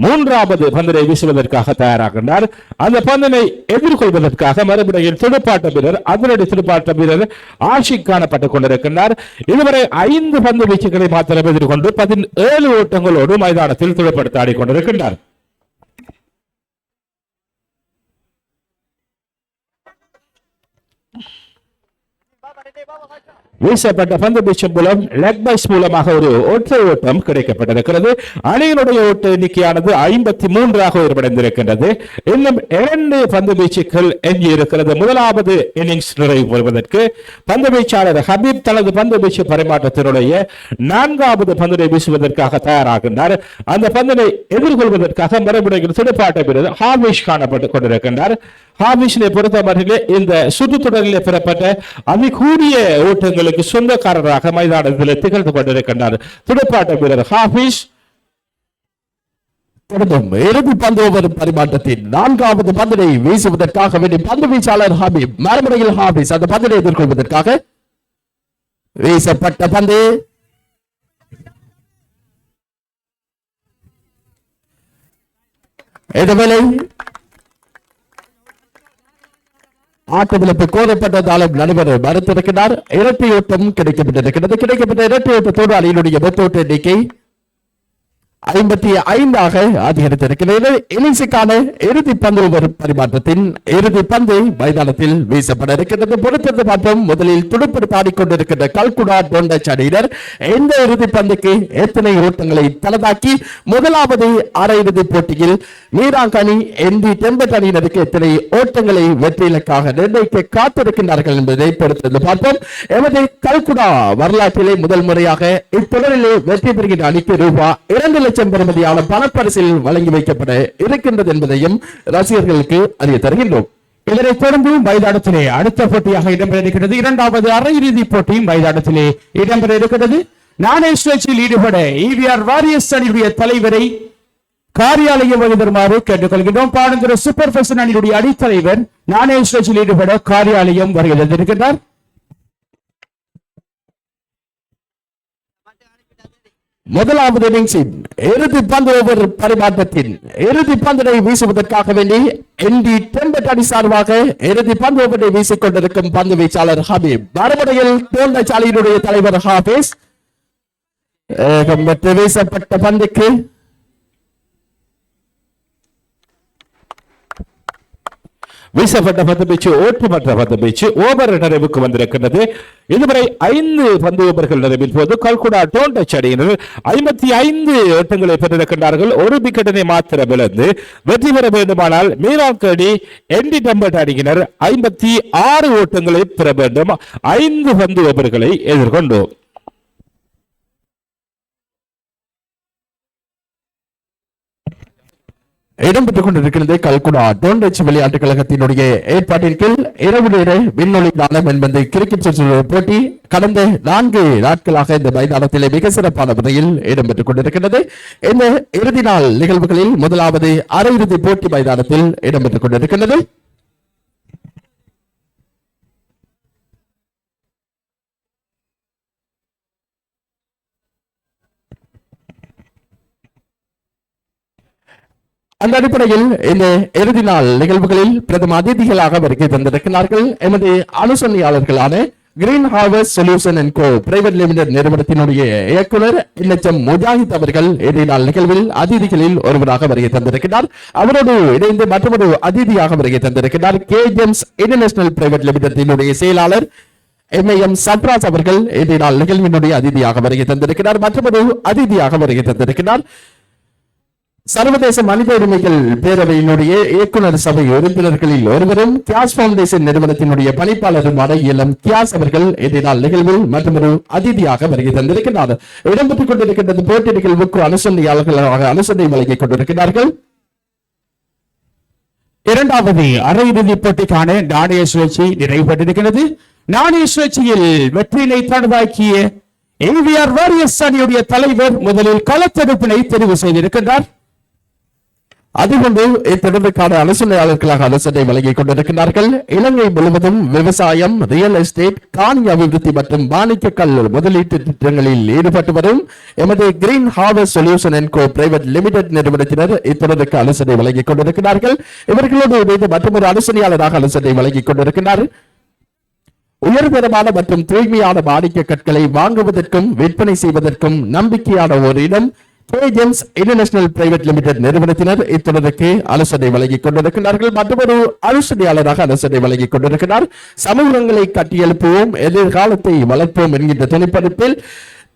3வது பந்தினை வீசுவதற்காக தயாராகின்றார். அந்த பந்தினை எதிர்கொள்வதற்காக மறுபடியில் துடுப்பாட்ட வீரர் அதிரடி துடுப்பாட்ட வீரர் ஆஷிக் காணப்பட்டுக் கொண்டிருக்கின்றார். இதுவரை 5 பந்து வீச்சுகளை மாத்திரம் எதிர்கொண்டு 17 ஓட்டங்களோடு மைதானத்தில் துடுப்படுத்த ஆடிக்கொண்டிருக்கின்றார். வீசப்பட்ட பந்து வீச்சு மூலம் லெக் பைஸ் மூலமாக ஒரு ஒற்றை ஓட்டம் கிடைக்கப்பட்டிருக்கிறது. அணியினுடைய ஓட்ட எண்ணிக்கையானது 53 உயர்வடைந்திருக்கின்றது. இன்னும் 2 பந்து வீச்சுகள் எஞ்சி இருக்கிறது. முதலாவது இன்னிங்ஸ் நிறைவு பெறுவதற்கு பந்து வீச்சாளர் ஹபீப் தனது பந்து வீச்சு பரிமாற்றத்தினுடைய 4வது பந்தினை வீசுவதற்காக தயாராகின்றார். அந்த பந்தினை எதிர்கொள்வதற்காக மறுபடியும் துடுப்பாட்ட வீரர் ஹாவிஷ் காணப்பட்டுக் கொண்டிருக்கின்றார். ஹாவிஷினை பொறுத்தவரையிலே இந்த சுற்றுத்தொடரிலே பெறப்பட்ட அதிகூடிய ஓட்டங்களுக்கு சொந்தக்காரராக மைதானத்தில் திகழ்ந்து கொண்டிருக்கின்றார் துடுப்பாட்ட வீரர் ஹாபிஸ். இறுதி பந்து ஓவர் பரிமாற்றத்தின் 4வது பந்தினை வீசுவதற்காக வேண்டிய பந்து வீச்சாளர் ஹபீப் மறுமுறையில் ஹாபிஸ் அந்த பந்தினை எதிர்கொள்வதற்காக வீசப்பட்ட பந்து இதுவேளை ஆட்டவிழப்பு கோரப்பட்டதாலும் நடுவர் மறுத்திருக்கிறார். இரட்டை ஓட்டம் கிடைக்கப்பட்டிருக்கிறது. கிடைக்கப்பட்ட இரட்டை ஓட்டத்தோடு அணியினுடைய மொத்த ஓட்ட எண்ணிக்கை 55 அதிகரித்திருக்கிறது. இன்னிங்ஸுக்கான இறுதி பந்து ஓவர் பரிமாற்றத்தின் இறுதி பந்து மைதானத்தில் வீசப்பட இருக்கிறது. பொறுத்திருந்து பார்த்தோம். முதலில் துடுப்படுத்த ஆடிக்கொண்டிருக்கின்ற கல்குடா டோண்டச் அணியினர் இந்த இறுதி பந்துக்கு எத்தனை ஓட்டங்களை தலதாக்கி முதலாவது அரையிறுதி போட்டியில் மீராங்கனி ND டெம்பட் அணியினருக்கு எத்தனை ஓட்டங்களை வெற்றி இலக்காக நிர்ணயிக்க காத்திருக்கின்றார்கள் என்பதை பொறுத்திருந்து பார்ப்போம். எமது கல்குடா வரலாற்றிலே முதல் முறையாக இத்தொடரிலே வெற்றி பெறுகின்ற அணிக்கு ரூபாய் 2 லட்சம் பெறுமதியான பணப்பரிசில் வழங்கி வைக்கப்பட இருக்கின்றது என்பதையும் ரசிகர்களுக்கு அறிய தருகின்றோம். இதனைத் தொடர்ந்து மைதானத்திலே அடுத்த போட்டியாக இடம்பெற இருக்கிறது. 2வது அரையிறுதி போட்டி மைதானத்திலே இடம்பெற இருக்கிறது. நாணய சுழற்சியில் ஈடுபட EVR வாரியர்ஸ் அணியுடைய தலைவரை காரியாலயம் வருமாறு கேட்டுக்கொள்கின்றோம். பாடந்திர சூப்பர் ஃபேஷன் அணியுடைய அணித்தலைவர் நாணய சுழற்சியில் ஈடுபட காரியாலயம் வருகின்றார். முதலாவது இன்னிங்ஸின் இறுதி பந்து ஓவர் பரிமாற்றத்தின் இறுதி பந்தினை வீசுவதற்காக வேண்டி என்டி டெம்பட் அணி சார்பாக இறுதி பந்து ஓவரை வீசிக் கொண்டிருக்கும் பந்து வீச்சாளர் ஹபீப் மறுமுறையில் தோண்டச்சாலையினுடைய தலைவர் ஹாபிஸ் வீசப்பட்ட பந்துக்கு வீசப்பட்ட பந்து வீச்சு ஓட்டமற்ற பந்து வீச்சு ஓவர் நிறைவுக்கு வந்திருக்கின்றது. இதுவரை 5 பந்து ஓவர்கள் நிறைவின் போது கல்குடா டோண்டச் அணியினர் 55 ஓட்டங்களை பெற்றிருக்கின்றார்கள். ஒரு விக்கெட்டினை மாத்திரம் இழந்து வெற்றி பெற வேண்டுமானால் மீராங்கடி என்டி டெம்பட் அணியினர் 56 ஓட்டங்களை பெற வேண்டும். 5 பந்து ஓவர்களை எதிர்கொண்டோம். இடம்பெற்றுக் கொண்டிருக்கிறது கல்குடா டோண்டச் விளையாட்டுக் கழகத்தினுடைய ஏற்பாட்டின் கீழ் இரவு நேர விண்ணொலி நாளம் என்பது கிரிக்கெட் போட்டி கடந்த 4 நாட்களாக இந்த மைதானத்திலே மிக சிறப்பான முறையில் இடம்பெற்றுக் கொண்டிருக்கிறது. இந்த இறுதி நாள் நிகழ்வுகளில் முதலாவது அரையிறுதி போட்டி மைதானத்தில் இடம்பெற்றுக் கொண்டிருக்கிறது. அந்த அடிப்படையில் இந்த இறுதி நாள் நிகழ்வுகளில் பிரதம அதிதிகளாக வருகை தந்திருக்கிறார்கள் எமது ஆலோசனையாளர்களான green harvest solution and co private limited நிறுவனத்தினுடைய இயக்குனர் இல்லச்சம் முஜாஹித் அவர்கள் இறுதி நாள் நிகழ்வில் அதிதிகளில் ஒருவராக வருகை தந்திருக்கிறார். அவரோடு இணைந்து மற்றொரு அதிதியாக வருகை தந்திருக்கிறார் கேஜெம்ஸ் இன்டர்நேஷனல் பிரைவேட் லிமிடெட்டினுடைய செயலாளர் MIM சப்ராஸ் அவர்கள் இறுதி நாள் நிகழ்வினுடைய அதிதியாக வருகை தந்திருக்கிறார். மற்றொரு அதிதியாக வருகை தந்திருக்கிறார் சர்வதேச மனித உரிமைகள் பேரவையினுடைய இயக்குனர் சபை உறுப்பினர்களில் ஒருவரும் கியாஸ் பவுண்டேஷன் நிறுவனத்தினுடைய பணிப்பாளருமான இளம் கியாஸ் அவர்கள் இன்றைய நாள் நிகழ்வில் மற்றொரு அதிதியாக வருகை தந்திருக்கிறார். இடம்பெற்றுக் கொண்டிருக்கின்ற போட்டி நிகழ்வுக்கு அனுசரணையாளர்களாக அனுசரணை வழங்கிக் கொண்டிருக்கிறார்கள். இரண்டாவது அரையிறுதி போட்டிக்கான நாணய சுழற்சி நிறைவுபட்டிருக்கிறது. நாணய சுழற்சியில் வெற்றியினை தனதாக்கிய AVR வாரியர்ஸ் அணியுடைய தலைவர் முதலில் களத்தெடுப்பினை தெரிவு செய்திருக்கின்றார். அதுகொண்டு இத்தொடர்புக்கான ஆலோசனையாளர்களாக ஆலோசனை வழங்கிக் கொண்டிருக்கிறார்கள். இலங்கை முழுவதும் விவசாயம், ரியல் எஸ்டேட், காணி அபிவிருத்தி மற்றும் வாணிகக்கல் முதலீட்டு திட்டங்களில் ஈடுபட்டு வரும் எமது green harvest solution and co private limited நிறுவனத்தினர் இத்தொடருக்கு ஆலோசனை வழங்கிக் கொண்டிருக்கிறார்கள். இவர்களோடு இணைந்து மற்றொரு ஆலோசனையாளராக ஆலோசனை வழங்கிக் கொண்டிருக்கிறார். உயர்தரமான மற்றும் தூய்மையான வாணிக கற்களை வாங்குவதற்கும் விற்பனை செய்வதற்கும் நம்பிக்கையான ஒரு இடம் கேஜெம்ஸ் இன்டர்நேஷனல் பிரைவேட் லிமிடெட் நிறுவனத்தினர் இத்தொடருக்கு ஆலோசனை வழங்கிக் கொண்டிருக்கிறார்கள். மற்றொரு ஆலோசனையாளராக ஆலோசனை வழங்கிக் கொண்டிருக்கிறார். சமூகங்களை கட்டியெழுப்புவோம், எதிர்காலத்தை வளர்ப்போம் என்கின்ற துணைப்பதிப்பில்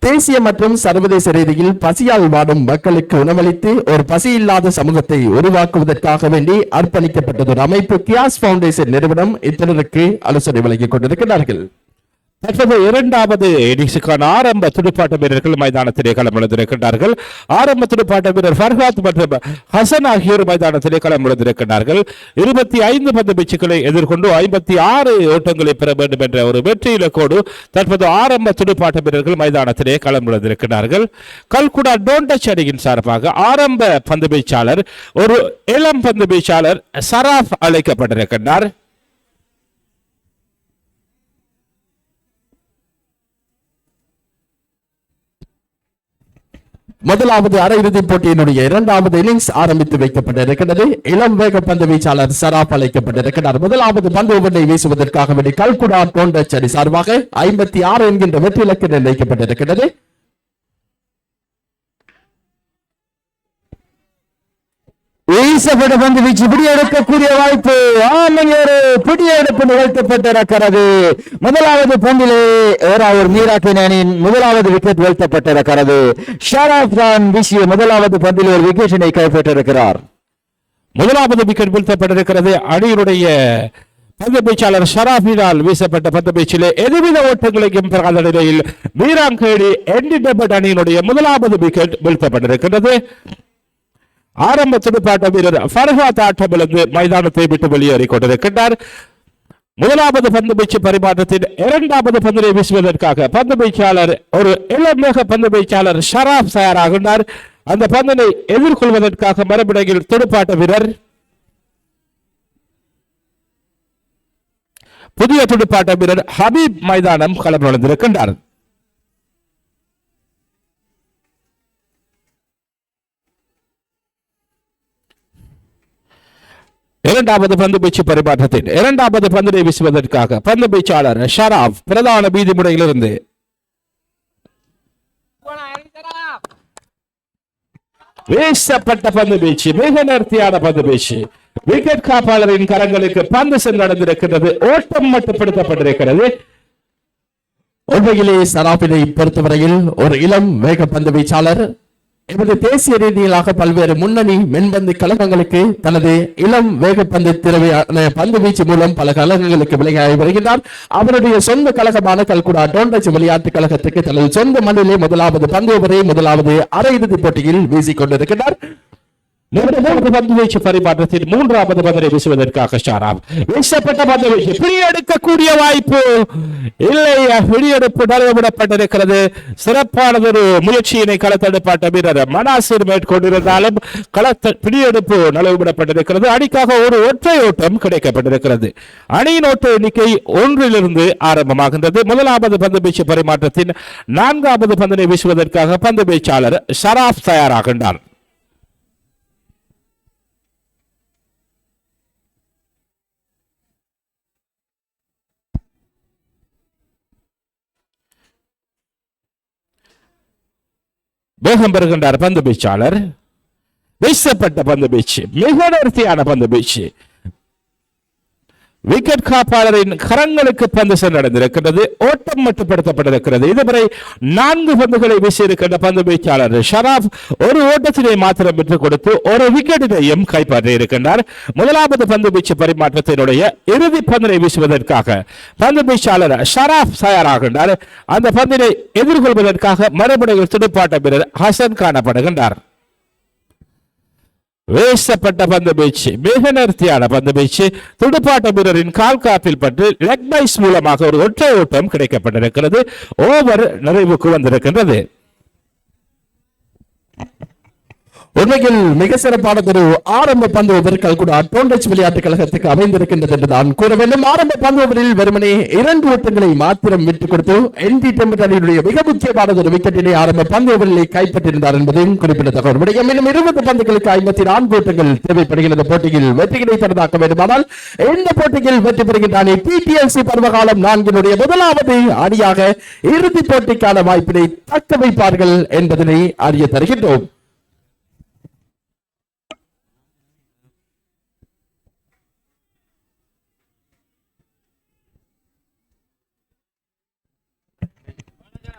தேசிய மற்றும் சர்வதேச ரீதியில் பசியால் வாடும் மக்களுக்கு உணவளித்து ஒரு பசியில்லாத சமூகத்தை உருவாக்குவதற்காக வேண்டி அர்ப்பணிக்கப்பட்டது ஒரு அமைப்பு கியாஸ் பவுண்டேஷன் நிறுவனம் இத்தொடருக்கு ஆலோசனை வழங்கிக் கொண்டிருக்கிறார்கள். தற்போது இரண்டாவது இன்னிங்ஸுக்கான ஆரம்ப துடுப்பாட்ட வீரர்கள் மைதானத்திலே களமிழந்திருக்கின்றார்கள். ஆரம்ப துடுப்பாட்ட வீரர் ஃபர்ஹாத் மற்றும் ஹசன் ஆகியோர் மைதானத்திலே களமிழந்திருக்கின்றார்கள். 25 பந்து வீச்சுக்களை எதிர்கொண்டு 56 ஓட்டங்களை பெற வேண்டும் என்ற ஒரு வெற்றி இலக்கோடு தற்போது ஆரம்ப துடுப்பாட்ட வீரர்கள் மைதானத்திலே களமிழந்திருக்கிறார்கள். கல்குடா டோண்டச் அணியின் சார்பாக ஆரம்ப பந்து வீச்சாளர் ஒரு இளம் பந்து வீச்சாளர் சராப் அழைக்கப்பட்டிருக்கின்றார். முதலாவது அரையிறுதி போட்டியினுடைய இரண்டாவது இன்னிங்ஸ் ஆரம்பித்து வைக்கப்பட்டிருக்கிறது. இளம் வேக பந்து வீச்சாளர் சராப் அழைக்கப்பட்டிருக்கிறார். முதலாவது பந்து ஓவரை வீசுவதற்காக வேண்டி கல்குடா டோண்டச் அணி சார்பாக 56 என்கின்ற வெற்றி இலக்கு நிர்ணயிக்கப்பட்டிருக்கிறது. வீசப்பட்ட பந்து வீச்சு பிடியெடுக்கக்கூடிய வாய்ப்பு ஒரு பிடியெடுப்பு நிகழ்த்தப்பட்டிருக்கிறது. முதலாவது பந்திலே ஒரு மீராக்கின் அணியின் முதலாவது விக்கெட் வீழ்த்தப்பட்டிருக்கிறது. ஷராப் கான் வீசிய முதலாவது பந்தில் ஒரு விக்கெட்டினை கைப்பற்றிருக்கிறார். முதலாவது விக்கெட் வீழ்த்தப்பட்டிருக்கிறது. அணியினுடைய பந்து வீச்சாளர் ஷராபினால் வீசப்பட்ட பந்து வீச்சிலே எதுவித ஓட்டங்களையும் பெறாத நிலையில் மீராங்கேடி என்டி டெம்பட் அணியினுடைய முதலாவது விக்கெட் வீழ்த்தப்பட்டிருக்கிறது. ஆரம்ப துடுப்பாட்ட வீரர் ஃபர்ஹாத் ஆட்டமிழந்து மைதானத்தை விட்டு வெளியேறிக் கொண்டிருக்கின்றார். முதலாவது பந்து வீச்சு பரிமாற்றத்தின் இரண்டாவது பந்தினை வீசுவதற்காக பந்து வீச்சாளர் ஒரு இளமிக பந்து வீச்சாளர் ஷராப் தயாராகின்றார். அந்த பந்தினை எதிர்கொள்வதற்காக மறுபடியில் துடுப்பாட்ட வீரர் புதிய துடுப்பாட்ட வீரர் ஹபீப் மைதானம் களம் நுழைந்திருக்கின்றார். இரண்டாவது பந்து வீச்சு பரிமாற்றத்தில் இரண்டாவது பந்தினை வீசுவதற்காக பந்து வீச்சாளர் ஷராப் பிரதான வீதி முறையிலிருந்து வீசப்பட்ட பந்து வீச்சு, மிக நேர்த்தியான பந்து வீச்சு. விக்கெட் காப்பாளரின் கரங்களுக்கு பந்து சென்றடைந்திருக்கிறது. ஓட்டம் மட்டுப்படுத்தப்பட்டிருக்கிறது. உண்மையிலே சராபினை பொறுத்தவரையில் ஒரு இளம் வேக பந்து வீச்சாளர் எமது தேசிய ரீதியிலாக பல்வேறு முன்னணி மென்பந்து கழகங்களுக்கு தனது இளம் வேகப்பந்து திறமையான பந்து வீச்சு மூலம் பல கழகங்களுக்கு விளையாடி வருகின்றார். அவருடைய சொந்த கழகமான கல்குடா டோண்டச் விளையாட்டு கழகத்துக்கு தனது சொந்த மண்ணிலே முதலாவது பந்து ஓவரை முதலாவது அரையிறுதிப் போட்டியில் வீசிக் கொண்டிருக்கிறார். பந்து வீச்சு பரிமாற்றத்தில் மூன்றாவது பந்தரை வீசுவதற்காக ஷராப் வீசப்பட்ட பந்து வீச்சு, பிடியெடுக்கக்கூடிய வாய்ப்பு இல்லை, பிடியெடுப்பு நழுவப்பட்டிருக்கிறது. சிறப்பானதொரு முயற்சியினை களத்தடுப்பாட்ட வீரர் மனாசிர் மேற்கொண்டிருந்தாலும் பிடியெடுப்பு நழுவப்பட்டிருக்கிறது. அணிக்காக ஒரு ஒற்றை ஓட்டம் கிடைக்கப்பட்டிருக்கிறது. அணியின் ஓட்ட எண்ணிக்கை 1 ஆரம்பமாகின்றது. முதலாவது பந்து வீச்சு பரிமாற்றத்தின் 4வது பந்தினை வீசுவதற்காக பந்து வீச்சாளர் ஷராப் தயாராகின்றார். வேகம் பெறுகின்றார் பந்து வீச்சாளர். வீசப்பட்ட பந்து வீச்சு, மிக நேர்த்தியான பந்து வீச்சு. விக்கெட் காப்பாளரின் கரங்களுக்கு பந்து சென்றடைந்திருக்கிறது. ஓட்டம் மட்டுப்படுத்தப்பட்டிருக்கிறது. இதுவரை 4 பந்துகளை வீசியிருக்கின்ற பந்து வீச்சாளர் ஷராப் ஒரு ஓட்டத்தினை மாத்திரம் பெற்றுக் கொடுத்து ஒரு விக்கெட்டினையும் கைப்பற்றி இருக்கின்றார். முதலாவது பந்து வீச்சு பரிமாற்றத்தினுடைய இறுதி பந்தினை வீசுவதற்காக பந்து வீச்சாளர் ஷராப் தயாராகின்றார். அந்த பந்தினை எதிர்கொள்வதற்காக மறுபடியும் துடுப்பாட்ட வீரர் ஹசன் காணப்படுகின்றார். வீசப்பட்ட பந்து வீச்சு, மிக நேர்த்தியான பந்து வீச்சு. துடுப்பாட்ட வீரரின் கால் காப்பில் பட்டு லெக் பைஸ் மூலமாக ஒரு ஒற்றை ஓட்டம் கிடைக்கப்பட்டிருக்கிறது. ஓவர் நிறைவுக்கு வந்திருக்கின்றது. உண்மையில் மிக சிறப்பானதொரு ஆரம்ப பந்து ஓவர் கல்குடா டோண்டச் விளையாட்டு கழகத்துக்கு அமைந்திருக்கின்றது என்று தான் கூற வேண்டும். ஆரம்ப பந்து ஓவரில் வெறுமனே 2 ஓட்டங்களை மாத்திரம் விட்டுக் கொடுத்து என்டி டெம்பரனுடைய மிக முக்கியமானதொரு விக்கெட்டினை ஆரம்ப பந்து ஓவரில் கைப்பற்றியிருந்தார் என்பதையும் குறிப்பிடத்தக்க ஒரு விடயம். இன்னும் 20 பந்துகளுக்கு 54 ஓட்டங்கள் தேவைப்படுகிறது. போட்டியில் வெற்றிகளை தரதாக்க வேண்டுமானால் இந்த போட்டியில் வெற்றி பெறுகின்ற அணி டிடிஎல்சி பருவகாலம் 4 முதலாவது அணியாக இறுதிப் போட்டிக்கான வாய்ப்பினை தக்க வைப்பார்கள் என்பதனை அறிய தருகின்றோம்.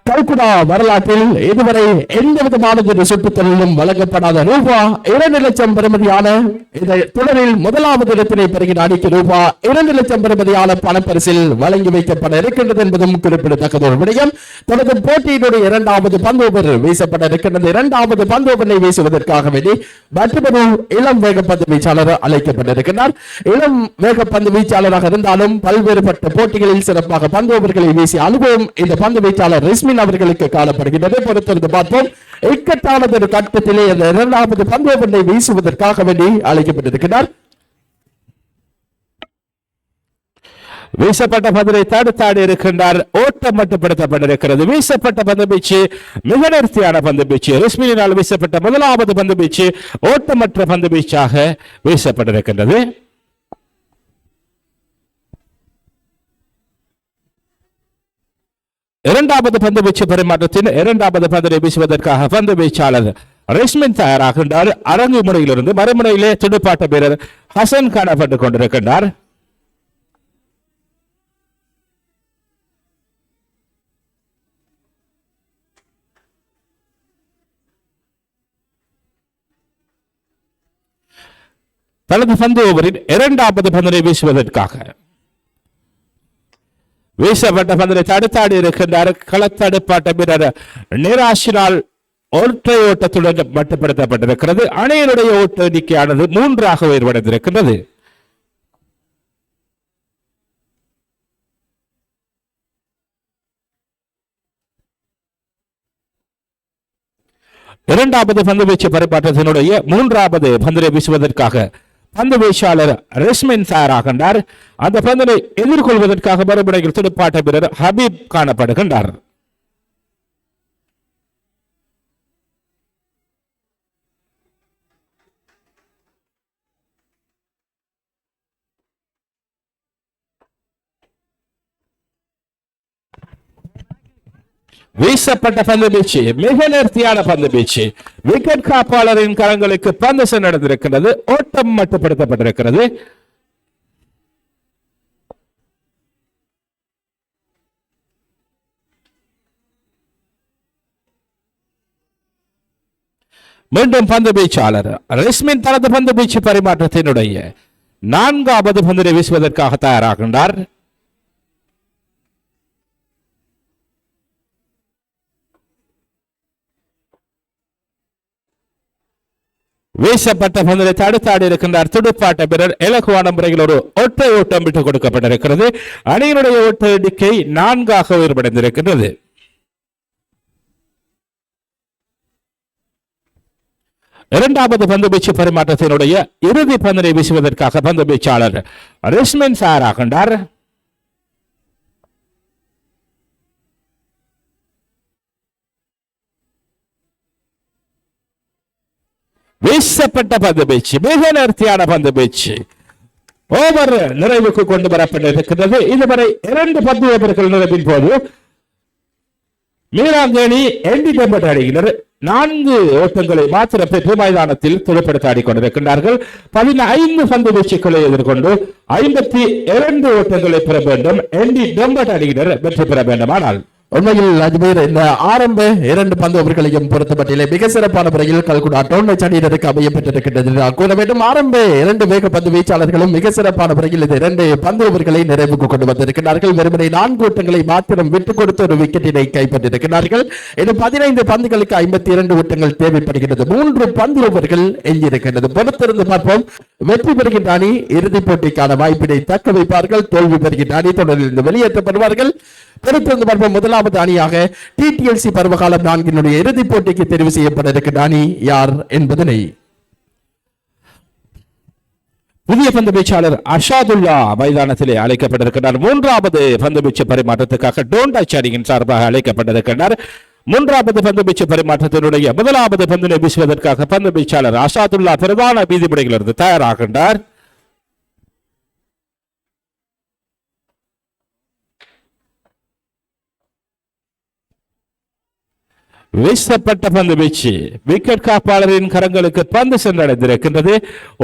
கல்குடா வரலாற்றில் இதுவரை எந்த விதமான சுற்றுத்தொழிலும் வழங்கப்படாத ரூபாய் 2 லட்சம் பெறுமதியான இந்த தொடரில் முதலாவது இடத்தினை பெறுகிற அணிக்கு ரூபாய் 2 லட்சம் பெறுமதியான பணப்பரிசில் வழங்கி வைக்கப்பட இருக்கின்றது என்பதும் குறிப்பிடத்தக்கது ஒரு விடயம். தனது போட்டியினுடைய 2வது பந்து ஓவர் வீசப்பட இருக்கின்றது. 2வது பந்து ஓவரை வீசுவதற்காக வேண்டி மற்றொரு இளம் வேகப்பந்து வீச்சாளர் அழைக்கப்பட்டிருக்கிறார். இளம் வேகப்பந்து வீச்சாளராக இருந்தாலும் பல்வேறுபட்ட போட்டிகளில் சிறப்பாக பந்து ஓவர்களை வீசிய அனுபவம் இந்த பந்து வீச்சாளர் ரிஸ்மின் அவர்களுக்கு காணப்படுகிறது. பொறுத்திருந்து பார்ப்போம். இக்கட்டானது ஒரு கட்டத்திலே அந்த 2வது பந்து ஓவரை வீசுவதற்காக வேண்டி அழைக்கப்பட்டிருக்கிறார். வீசப்பட்ட பந்தினை தடுத்தாடி இருக்கின்றார். ஓட்டம் மட்டுப்படுத்தப்பட்டிருக்கிறது. வீசப்பட்ட பந்து வீச்சு, மிக நேர்த்தியான பந்து வீச்சு. ரிஸ்மினால் வீசப்பட்ட முதலாவது பந்து வீச்சு ஓட்டமற்ற பந்து வீச்சாக வீசப்பட்டிருக்கின்றது. இரண்டாவது பந்து வீச்சு பரிமாற்றத்தின் 2வது பந்தினை வீசுவதற்காக பந்து வீச்சாளர் ரிஸ்மின் தயாராகின்றார். அரங்கு முறையிலிருந்து மறுமுறையிலே துடுப்பாட்ட வீரர் ஹசன் காணப்பட்டுக் கொண்டிருக்கின்றார். தனது பந்து ஓவரின் 2வது பந்தினை வீசுவதற்காக வீசப்பட்ட பந்தினை தடுத்தாடி இருக்கின்றார். களத்தடுப்பாட்ட வீரர் நிராஷினால் ஒற்றை ஓட்டத்துடன் மட்டுப்படுத்தப்பட்டிருக்கிறது. அணியினுடைய ஓட்ட எண்ணிக்கையானது 3 உயர்வடைந்திருக்கின்றது. இரண்டாவது பந்து வீச்சு பரிமாற்றத்தினுடைய 3வது பந்தினை வீசுவதற்காக பந்து வீச்சாளர் ரிஸ்மின் தயாராகின்றார். அந்த பந்தினை எதிர்கொள்வதற்காக மறுபடியும் துடுப்பாட்ட வீரர் ஹபீப் காணப்படுகின்றார். வீசப்பட்ட பந்து வீச்சு மிக நேர்த்தியான பந்து வீச்சு. விக்கெட் காப்பாளரின் கரங்களுக்கு பந்து சென்றடைந்திருக்கிறது. ஓட்டம் மட்டுப்படுத்தப்பட்டிருக்கிறது. மீண்டும் பந்து வீச்சாளர் ரிஸ்மின் தனது பந்து வீச்சு பரிமாற்றத்தினுடைய 4வது பந்தினை வீசுவதற்காக தயாராகின்றார். வீசப்பட்ட பந்தினை தடுத்தாடி இருக்கின்றார் துடுப்பாட்ட வீரர். இலகுவான முறையில் ஒரு ஒற்றை ஓட்டம் விட்டுக் கொடுக்கப்பட்டிருக்கிறது. அணியினுடைய ஓட்ட எண்ணிக்கை 4ஆக உயர்வடைந்திருக்கின்றது. இரண்டாவது பந்து வீச்சு பரிமாற்றத்தினுடைய இறுதி பந்தினை வீசுவதற்காக பந்து வீச்சாளர் ரிஸ்மின் தயாராகின்றார். வீசப்பட்ட பந்து வீச்சு மிக நேர்த்தியான பந்து வீச்சு ஓவர் நிறைவுக்கு கொண்டு வரப்பட்டிருக்கிறது. இதுவரை 2 பந்து ஓவர்கள் நிறைவின் போது மீராங்கேணி என்டிடெம்பட் அணியினர் 4 ஓட்டங்களை மாத்திரம் பெற்று மைதானத்தில் துடுப்படுத்த ஆடிக்கொண்டிருக்கின்றார்கள். 15 பந்து வீச்சுக்களை எதிர்கொண்டு 52 ஓட்டங்களை பெற வேண்டும். என்டிடெம்பட் அணியினர் வெற்றி பெற வேண்டுமானால் உண்மையில் அஜ்மீர் இந்த ஆரம்ப 2 பந்து ஓவர்களையும் பொறுத்தமட்டிலே மிக சிறப்பான முறையில் கல்குடா டோர்னமெண்ட் அணியினருக்கு அமைய பெற்றிருக்கின்றது. கூற வேண்டும் ஆரம்ப 2 வேக பந்து வீச்சாளர்களும் மிக சிறப்பான முறையில் இந்த 2 பந்து ஓவர்களை நிறைவுக்கு கொண்டு வந்திருக்கிறார்கள். வெறுமனை 4 ஓட்டங்களை மாத்திரம் விட்டுக் கொடுத்து ஒரு விக்கெட்டினை கைப்பற்றிருக்கிறார்கள். இன்னும் 15 பந்துகளுக்கு 52 ஓட்டங்கள் தேவைப்படுகிறது. 3 பந்து ஓவர்கள் எஞ்சியிருக்கின்றது. பொறுத்திருந்து பார்ப்போம். வெற்றி பெறுகின்ற அணி இறுதிப் போட்டிக்கான வாய்ப்பினை தக்க வைப்பார்கள். தோல்வி பெறுகின்ற அணி தொடரில் வெளியேற்றப்படுவார்கள். பொறுத்திருந்து பார்ப்போம். முதலாவது அணியாக டிடிஎல்சி பருவகாலம் 4 இறுதிப் போட்டிக்கு தெரிவு செய்யப்பட இருக்கின்ற அணி யார் என்பதனை புதிய பந்து வீச்சாளர் அஷாதுல்லா மைதானத்திலே அழைக்கப்பட்டிருக்கிறார். 3வது பந்து வீச்சு பரிமாற்றத்துக்காக டோன்டாச் அணியின் சார்பாக அழைக்கப்பட்டிருக்கிறார். 3வது பந்து வீச்சு பரிமாற்றத்தினுடைய 1வது பந்தினை வீசுவதற்காக பந்து வீச்சாளர் அஷாதுல்லா பிரதான வீதிமுறையிலிருந்து தயாராகின்றார். வீசப்பட்ட பந்து வீச்சு விக்கெட் காப்பாளரின் கரங்களுக்கு பந்து சென்றடைந்திருக்கின்றது.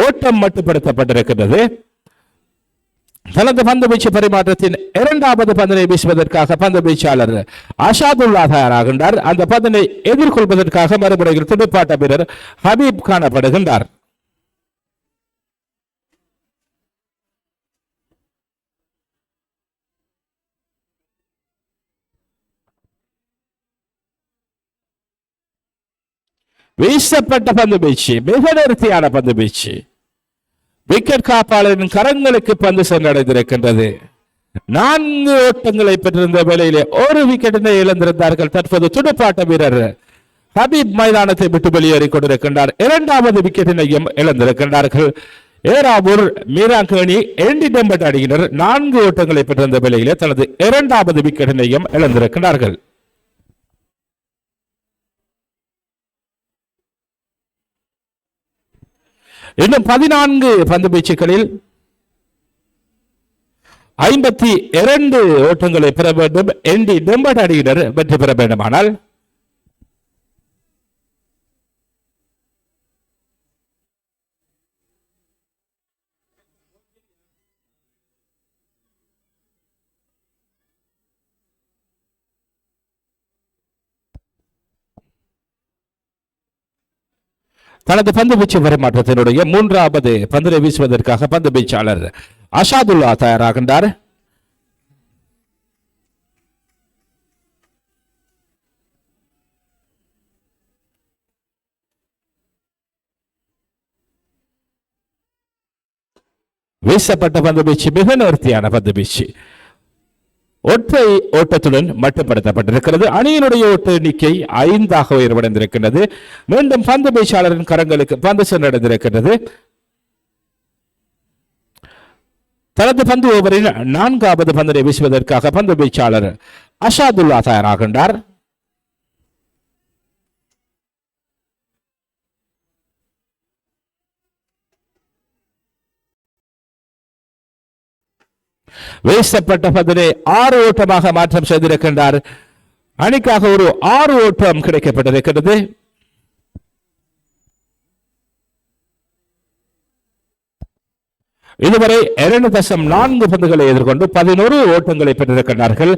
ஓட்டம் மட்டுப்படுத்தப்பட்டிருக்கின்றது. தனது பந்து வீச்சு பரிமாற்றத்தின் 2வது பந்தினை வீசுவதற்காக பந்து வீச்சாளர் அஷாதுல்லா தயாராகின்றார். அந்த பந்தினை எதிர்கொள்வதற்காக மறுமுறையில் துடுப்பாட்ட வீரர் ஹபீப் காணப்படுகின்றார். வீசப்பட்ட பந்து வீச்சு மிக நேர்த்தியான பந்து வீச்சு விக்கெட் காப்பாளரின் கரங்களுக்கு பந்து சென்றடைந்திருக்கின்றது. 4 ஓட்டங்களை பெற்றிருந்த வேளையிலே ஒரு விக்கெட்டினை இழந்திருந்தார்கள். தற்போது துடுப்பாட்ட வீரர் ஹபீப் மைதானத்தை விட்டு வெளியேறிக் கொண்டிருக்கின்றார். 2வது விக்கெட்டினையும் இழந்திருக்கின்றார்கள். ஏராவூர் மீராங்கேணி என்டிடெம்பட் அணியினர் 4 ஓட்டங்களை பெற்றிருந்த வேளையிலே தனது 2வது விக்கெட்டினையும் இழந்திருக்கின்றார்கள். இன்னும் 14 பந்து வீச்சுகளில் 52 ஓட்டங்களை பெற வேண்டும். என்டிடெம்பட் அணியினர் வெற்றி பெற வேண்டுமானால் தனது பந்து வீச்சு பரிமாற்றத்தினுடைய 3வது பந்தினை வீசுவதற்காக பந்து வீச்சாளர் அஷாதுல்லா தயாராகின்றார். வீசப்பட்ட பந்து வீச்சு மிக நேர்த்தியான பந்து வீச்சு ஒற்றை ஓட்டத்துடன் மட்டுப்படுத்தப்பட்டிருக்கிறது. அணியினுடைய ஓட்ட எண்ணிக்கை 5ஆக உயர்வடைந்திருக்கின்றது. மீண்டும் பந்து வீச்சாளரின் கரங்களுக்கு பந்து சென்றடைந்திருக்கின்றது. தனது பந்து ஓவரில் 4வது பந்தினை வீசுவதற்காக பந்து வீச்சாளர் அஷாதுல்லா தயாராகின்றார். வீசப்பட்ட பந்தினை 6 ஓட்டமாக மாற்றம் செய்திருக்கின்றார் அணிக்காக ஒரு 6 ஓட்டம் கிடைக்கப்பட்டிருக்கிறது. இதுவரை 2.4 பந்துகளை எதிர்கொண்டு 11 ஓட்டங்களை பெற்றிருக்கிறார்கள்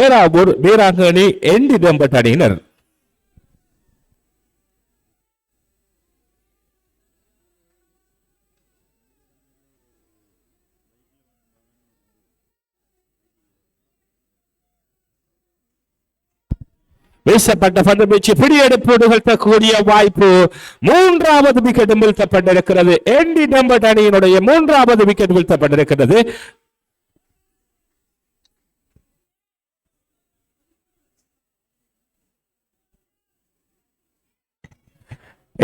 ஏராவூர் வீராங்கனி என்டி டெம்பட் அணியினர். வீசப்பட்ட பந்து வீச்சு பிடியெடுப்பு நிகழ்த்தக்கூடிய வாய்ப்பு. 3வது விக்கெட் வீழ்த்தப்பட்டிருக்கிறது. என்டி டெம்பட் அணியினுடைய 3வது விக்கெட் வீழ்த்தப்பட்டிருக்கிறது.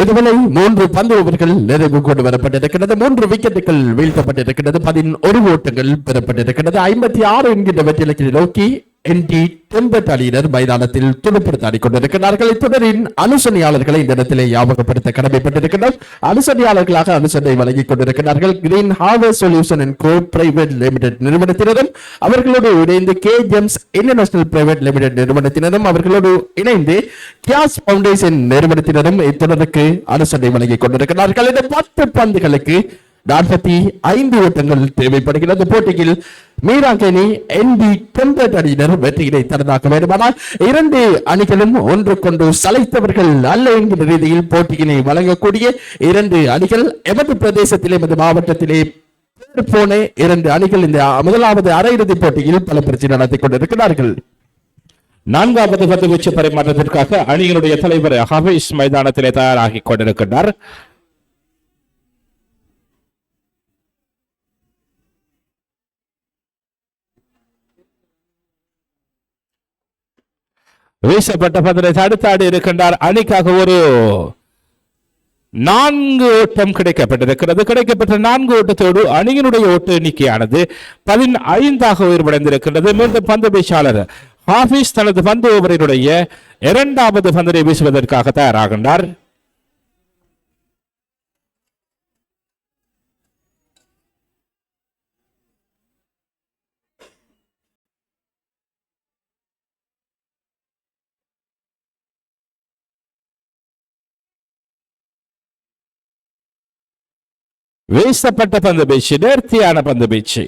இதுவரை 3 பந்து ஓவர்கள் நிறைவு கொண்டு வரப்பட்டிருக்கிறது. 3 விக்கெட்டுகள் வீழ்த்தப்பட்டிருக்கிறது. 11 ஓட்டங்கள் பெறப்பட்டிருக்கிறது. 56 என்கின்ற வெற்றிலக்கை நோக்கி என்டி டெம்பட் அணியினர் மைதானத்தில் துடுப்படுத்த கொண்டிருக்கிறார்கள். இத்தொடரின் அனுசரணையாளர்களை இந்த இடத்திலே ஞாபகப்படுத்த கடமைப்பட்டிருக்கிறார். அனுசரணையாளர்களாக அனுசரணை வழங்கிக் கொண்டிருக்கிறார்கள் கிரீன் ஹார்வர் solution and co private limited நிறுவனத்தினரும், அவர்களோடு இணைந்து K Gems international private limited நிறுவனத்தினரும், அவர்களோடு இணைந்து கியாஸ் பவுண்டேஷன் நிறுவனத்தினரும் இத்தொடருக்கு அனுசரணை வழங்கிக் கொண்டிருக்கிறார்கள். இந்த 10 பந்துகளுக்கு 45 ஓட்டங்கள் தேவைப்படுகிறது. போட்டியில் மீராங்கனி என்டி டெம்பட் அணியினர் வெற்றியினை தரதாக்க வேண்டுமானால் 2 அணிகளும் ஒன்றுக்கொண்டு சளைத்தவர்கள் அல்ல என்கிற ரீதியில் போட்டியினை வழங்கக்கூடிய 2 அணிகள் எமது பிரதேசத்திலே எமது மாவட்டத்திலே போன 2 அணிகள் இந்த முதலாவது அரையிறுதிப் போட்டியில் பல பிரச்சனை நடத்திக் கொண்டிருக்கிறார்கள். 4வது பந்து வீச்சு பரிமாற்றத்திற்காக அணியினுடைய தலைவர் ஹபீஸ் மைதானத்திலே தயாராகிக் கொண்டிருக்கிறார். வீசப்பட்ட பந்தனை தடுத்தாடி இருக்கின்றார். அணிக்காக ஒரு 4 ஓட்டம் கிடைக்கப்பட்டிருக்கிறது. கிடைக்கப்பட்ட 4 ஓட்டத்தோடு அணியினுடைய ஓட்ட எண்ணிக்கையானது 15ஆக உயர்வடைந்திருக்கின்றது. மீண்டும் பந்து வீச்சாளர் ஹாஃபிஸ் தனது பந்து ஓவரினுடைய 2வது பந்தனை வீசுவதற்காக தயாராகின்றார். வீசப்பட்ட பந்து வீச்சு நேர்த்தியான பந்து வீச்சு.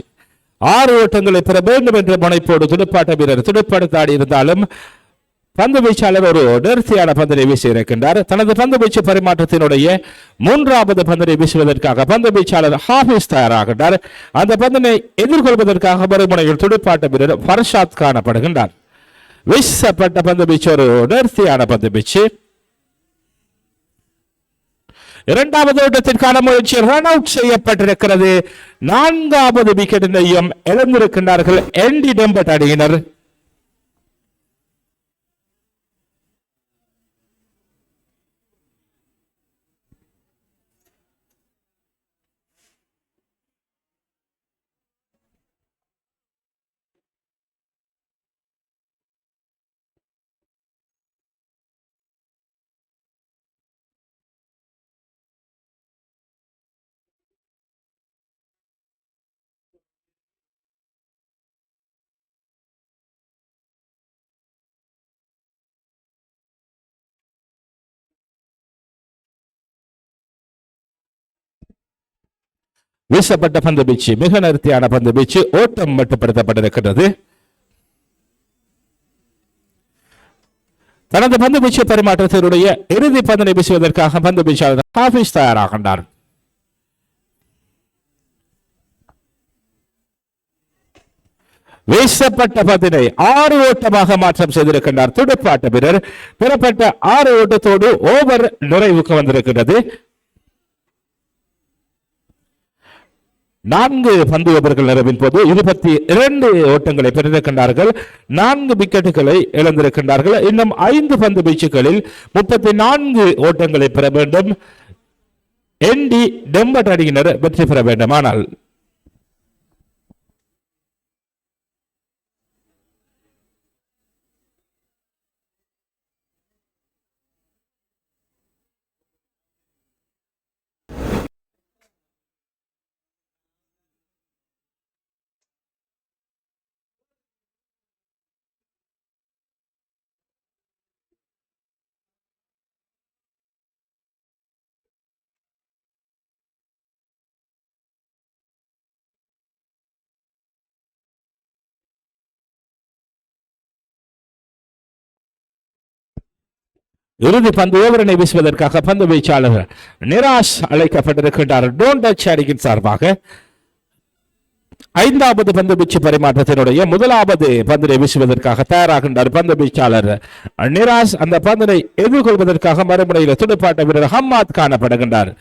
6 ஓட்டங்களை பெற வேண்டும் என்ற முனைப்போடு துடுப்பாட்ட வீரர் துடுப்படுத்தாடி இருந்தாலும் பந்து வீச்சாளர் ஒரு நேர்த்தியான பந்தனை வீசி இருக்கின்றார். தனது பந்து வீச்சு பரிமாற்றத்தினுடைய 3வது பந்தனை வீசுவதற்காக பந்து வீச்சாளர் ஹாஃபிஸ் தயாராகின்றார். அந்த பந்தனை எதிர்கொள்வதற்காக மறுமுனையில் துடுப்பாட்ட வீரர் ஃபர்ஷாத் காணப்படுகின்றார். வீசப்பட்ட பந்து வீச்சு ஒரு நேர்த்தியான பந்து வீச்சு. 2வது ஓட்டத்திற்கான முயற்சி ரன் அவுட் செய்யப்பட்டிருக்கிறது. 4வது விக்கெட்டினையும் இழந்திருக்கின்றார்கள் என்டி டெம்பட் அணியினர். வீசப்பட்ட பந்து வீச்சு மிக நேர்த்தியான பந்து வீச்சு. ஓட்டம் மட்டுப்படுத்தப்பட்டிருக்கிறது. தனது பந்து வீச்சு பரிமாற்றத்தினுடைய இறுதி பந்தனை வீசுவதற்காக பந்து வீச்சாளர் ஹாஃபிஸ் தயாராகின்றார். வீசப்பட்ட பந்தினை 6 ஓட்டமாக மாற்றம் செய்திருக்கின்றார் துடுப்பாட்ட வீரர். பெறப்பட்ட 6 ஓட்டத்தோடு ஓவர் நிறைவுக்கு வந்திருக்கிறது. 4 பந்து ஓவர்கள் நிறைவின் போது 22 ஓட்டங்களை பெற்றிருக்கின்றார்கள். 4 விக்கெட்டுகளை இழந்திருக்கின்றார்கள். இன்னும் 5 பந்து வீச்சுகளில் 34 ஓட்டங்களை பெற வேண்டும். என்டி டெம்பட் அணியினர் வெற்றி பெற வேண்டுமானால் இறுதி பந்து ஓவரனை வீசுவதற்காக பந்து வீச்சாளர் நிராஷ் அழைக்கப்பட்டிருக்கின்றார். டோன்ட் டச் அணியின் சார்பாக 5வது பந்து வீச்சு பரிமாற்றத்தினுடைய முதலாவது பந்தினை வீசுவதற்காக தயாராகின்றார் பந்து வீச்சாளர் நிராஷ். அந்த பந்தினை எதிர்கொள்வதற்காக மறுமுனையில் துடுப்பாட்ட வீரர் ஹம்மாத் காணப்படுகின்றார்.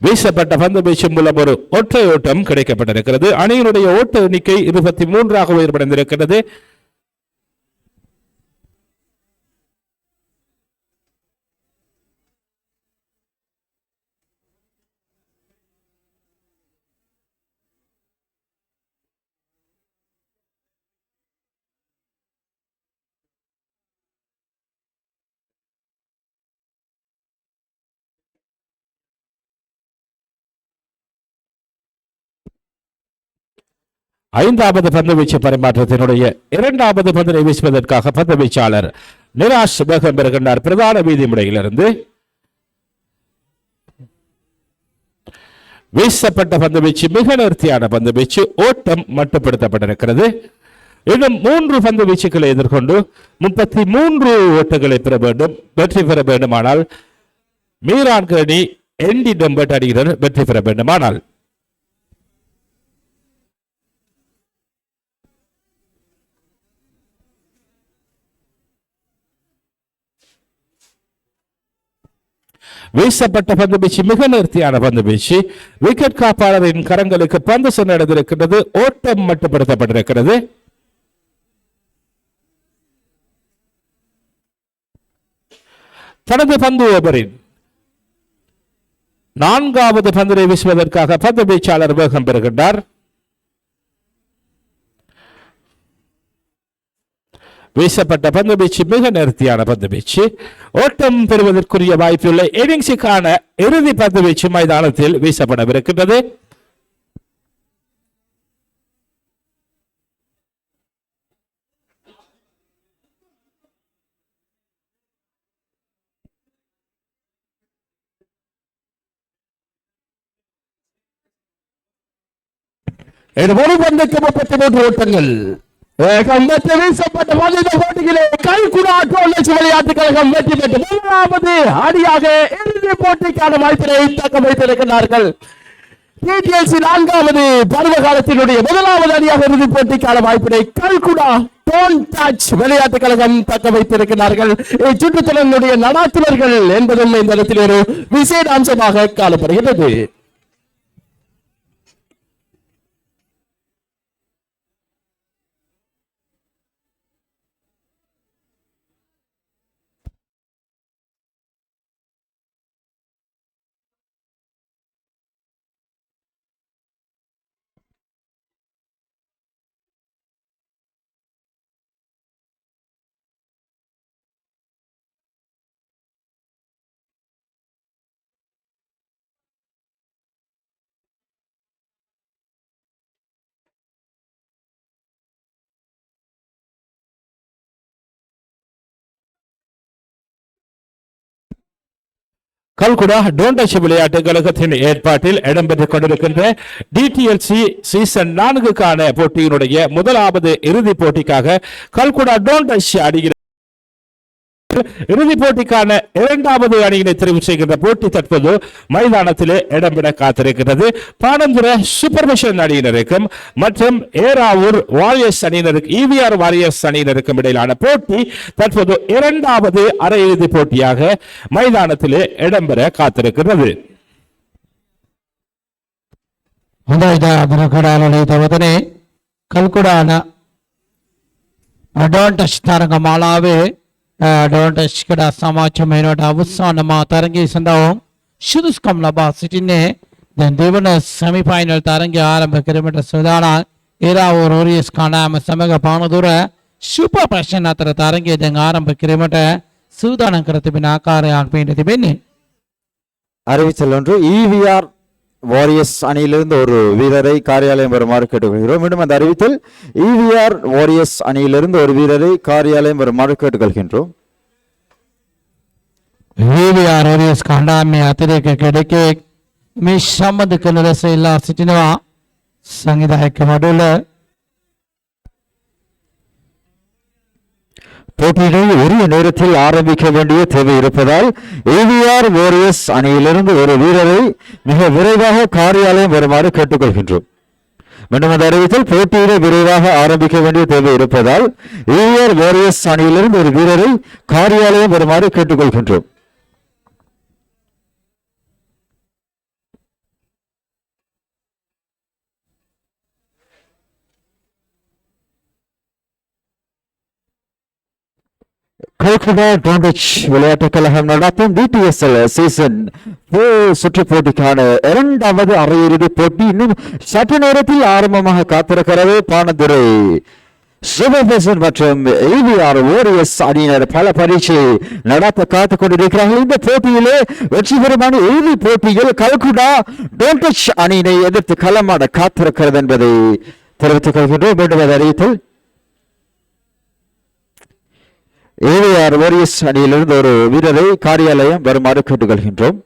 வீசப்பட்ட பந்து வீச்சு மூலம் ஒரு ஒற்றை ஓட்டம் கிடைக்கப்பட்டிருக்கிறது. அணியினுடைய ஓட்ட எண்ணிக்கை 23 உயர்வடைந்திருக்கிறது. ஐந்தாவது பந்து வீச்சு பரிமாற்றத்தினுடைய 2வது பந்தினை வீசுவதற்காக பந்து வீச்சாளர் நிராஷ் வேகம் பெறுகின்றார். பிரதான வீதி முறையிலிருந்து வீசப்பட்ட பந்து வீச்சு மிக நேர்த்தியான பந்து வீச்சு, ஓட்டம் மட்டுப்படுத்தப்பட்டிருக்கிறது. இன்னும் 3 பந்து வீச்சுக்களை எதிர்கொண்டு 33 ஓட்டங்களை பெற வேண்டும். வெற்றி பெற வேண்டுமானால் மீரான் அணி என்டி டம்பட் அணியினர் வெற்றி பெற வேண்டுமானால் வீசப்பட்ட பந்து வீச்சு மிக நேர்த்தியான பந்து வீச்சு, விக்கெட் காப்பாளரின் கரங்களுக்கு பந்து சென்றடைந்திருக்கிறது. ஓட்டம் மட்டுப்படுத்தப்பட்டிருக்கிறது. தனது பந்து ஓவரின் 4வது பந்தினை வீசுவதற்காக பந்து வீச்சாளர் வேகம் பெறுகின்றார். வீசப்பட்ட பந்து வீச்சு மிக நேர்த்தியான பந்து வீச்சு, ஓட்டம் பெறுவதற்குரிய வாய்ப்புள்ள இன்னிங்ஸுக்கான இறுதி பந்து வீச்சு மைதானத்தில் வீசப்படவிருக்கின்றது. ஒரு பந்துக்கு 33 ஓட்டங்கள். வீசப்பட்ட போட்டியிலே கல்குடா டோண்டச் விளையாட்டுக் கழகம் வெற்றி பெற்று 3வது அணியாக இறுதி போட்டிக்கான வாய்ப்பினை தக்க வைத்திருக்கிறார்கள். டிடிஎல்சி 4வது பருவ காலத்தினுடைய 1வது அணியாக இறுதி போட்டிக்கான வாய்ப்பினை கல்குடா டோண்டச் விளையாட்டுக் கழகம் தக்க வைத்திருக்கிறார்கள். இச்சுற்றுச்சூழலுடைய நடாத்துவர்கள் என்பதும் இந்த இடத்தில் ஒரு விசேட அம்சமாக காணப்படுகிறது. கல்குடா டோண்டச் விளையாட்டு கழகத்தின் ஏற்பாட்டில் இடம்பெற்றுக் கொண்டிருக்கின்ற டிடிஎல்சி சீசன் 4க்கான போட்டியினுடைய 1வது இறுதிப் போட்டிக்காக கல்குடா டோண்டச் அணியினர் இறுதிப் போட்டிக்கான 2வது அணியினை தெரிவு செய்கின்ற போட்டி தற்போது மைதானத்திலே இடம்பெற காத்திருக்கிறது. பாணந்துர சூப்பர்மிஷன் அணியினருக்கும் மற்றும் ஏராவூர் வாரியர்ஸ் அணியினருக்கு ஈவிஆர் வாரியர்ஸ் அணியினருக்கும் இடையிலான போட்டி தற்போது 2வது அரையிறுதிப் போட்டியாக மைதானத்திலே இடம்பெற காத்திருக்கிறது. ಕಲ್ಕುಡಾನ ಡೋಂಟಚ್ ತರಂಗಮಾಲಾವೆ ಡೋಂಟಚ್ ಕಡ ಸಮಾಚ ಮೇನೋಟ ಅವಸಾನಮ ತರಂಗಿ ಸಂದವಂ ಶುದುಸ್ ಕಮಲಬಾ ಸಿಟಿನೆ ದೆನ್ ದೇವನ ಸೆಮಿಫೈನಲ್ ತರಂಗಿ ಆರಂಭ ಕಿಲೋಮೀಟರ್ ಸುಧಾನ ಏರಾವೂರ್ ಓರಿಯಸ್ ಕಾಣಾಮ ಸಮಗ ಪಾಣದೂರ ಸೂಪರ್ ಪ್ಯಾಷನ್ ಅತರ ತರಂಗಿ ದೆನ್ ಆರಂಭ ಕಿಲೋಮೀಟರ್ ಸುಧಾನ ಕರತಿಬಿನ ಆಕಾರ ಆನ್ಪೇಂಟ್ ಬೆನ್ನಿ அறிவிச்சல் ஒன்று ஈவிஆர் வாரியர்ஸ் அணியிலிருந்து ஒரு வீரரை காரியாலயம் வருமாறு கேட்டுக்கொள்கிறோம். மீண்டும் அந்த அறிவித்தல் ஈவிஆர் வாரியர்ஸ் அணியிலிருந்து ஒரு வீரரை காரியாலயம் வருமாறு கேட்டுக்கொள்கின்றோம். ஈவிஆர் வாரியர்ஸ் காண்டாமே அத்திரேಕ ಕೆಡಕೆ ಮೀ ಸಂಬಂಧ ಕನ್ನಡ ಇಲ್ಲ ಸಿಟಿನವ ಸಂವಿಧಾಯಕ ಮಾಡಲು போட்டியினை உரிய நேரத்தில் ஆரம்பிக்க வேண்டிய தேவை இருப்பதால் ஏவிஆர் வாரியர்ஸ் அணியிலிருந்து ஒரு வீரரை மிக விரைவாக காரியாலயம் வருமாறு கேட்டுக்கொள்கின்றோம். மீண்டும் அந்த அறிவித்தல் போட்டியினை விரைவாக ஆரம்பிக்க வேண்டிய தேவை இருப்பதால் ஏவிஆர் வாரியர்ஸ் அணியிலிருந்து ஒரு வீரரை காரியாலயம் வருமாறு கேட்டுக்கொள்கின்றோம். கல்குடா டோண்டச் விளையாட்டுக் கழகம் நடத்தும் டிடிஎஸ்எல் சீசன் 4 சுற்று போட்டிக்கான இரண்டாவது அரையிறுதி போட்டி இன்னும் சற்று நேரத்தில் ஆரம்பமாக காத்திருக்கிறது. பானதுரை சூப்பர் பேசன் மற்றும் ஏவிஆர் வாரியர்ஸ் அணியினர் பல பரீட்சை நடத்த காத்துக் கொண்டிருக்கிறார்கள். இந்த போட்டியிலே வெற்றிகரமான இறுதி போட்டியில் கல்குடா டோண்டச் அணியினை எதிர்த்து களமாட காத்திருக்கிறது என்பதை தெரிவித்துக் கொள்கின்றோம். மீண்டும் அறிவித்தல் ஏவிஆர் வாரியர்ஸ் அணியிலிருந்து ஒரு வீரரை காரியாலயம் வருமாறு கேட்டுக்கொள்கின்றோம்.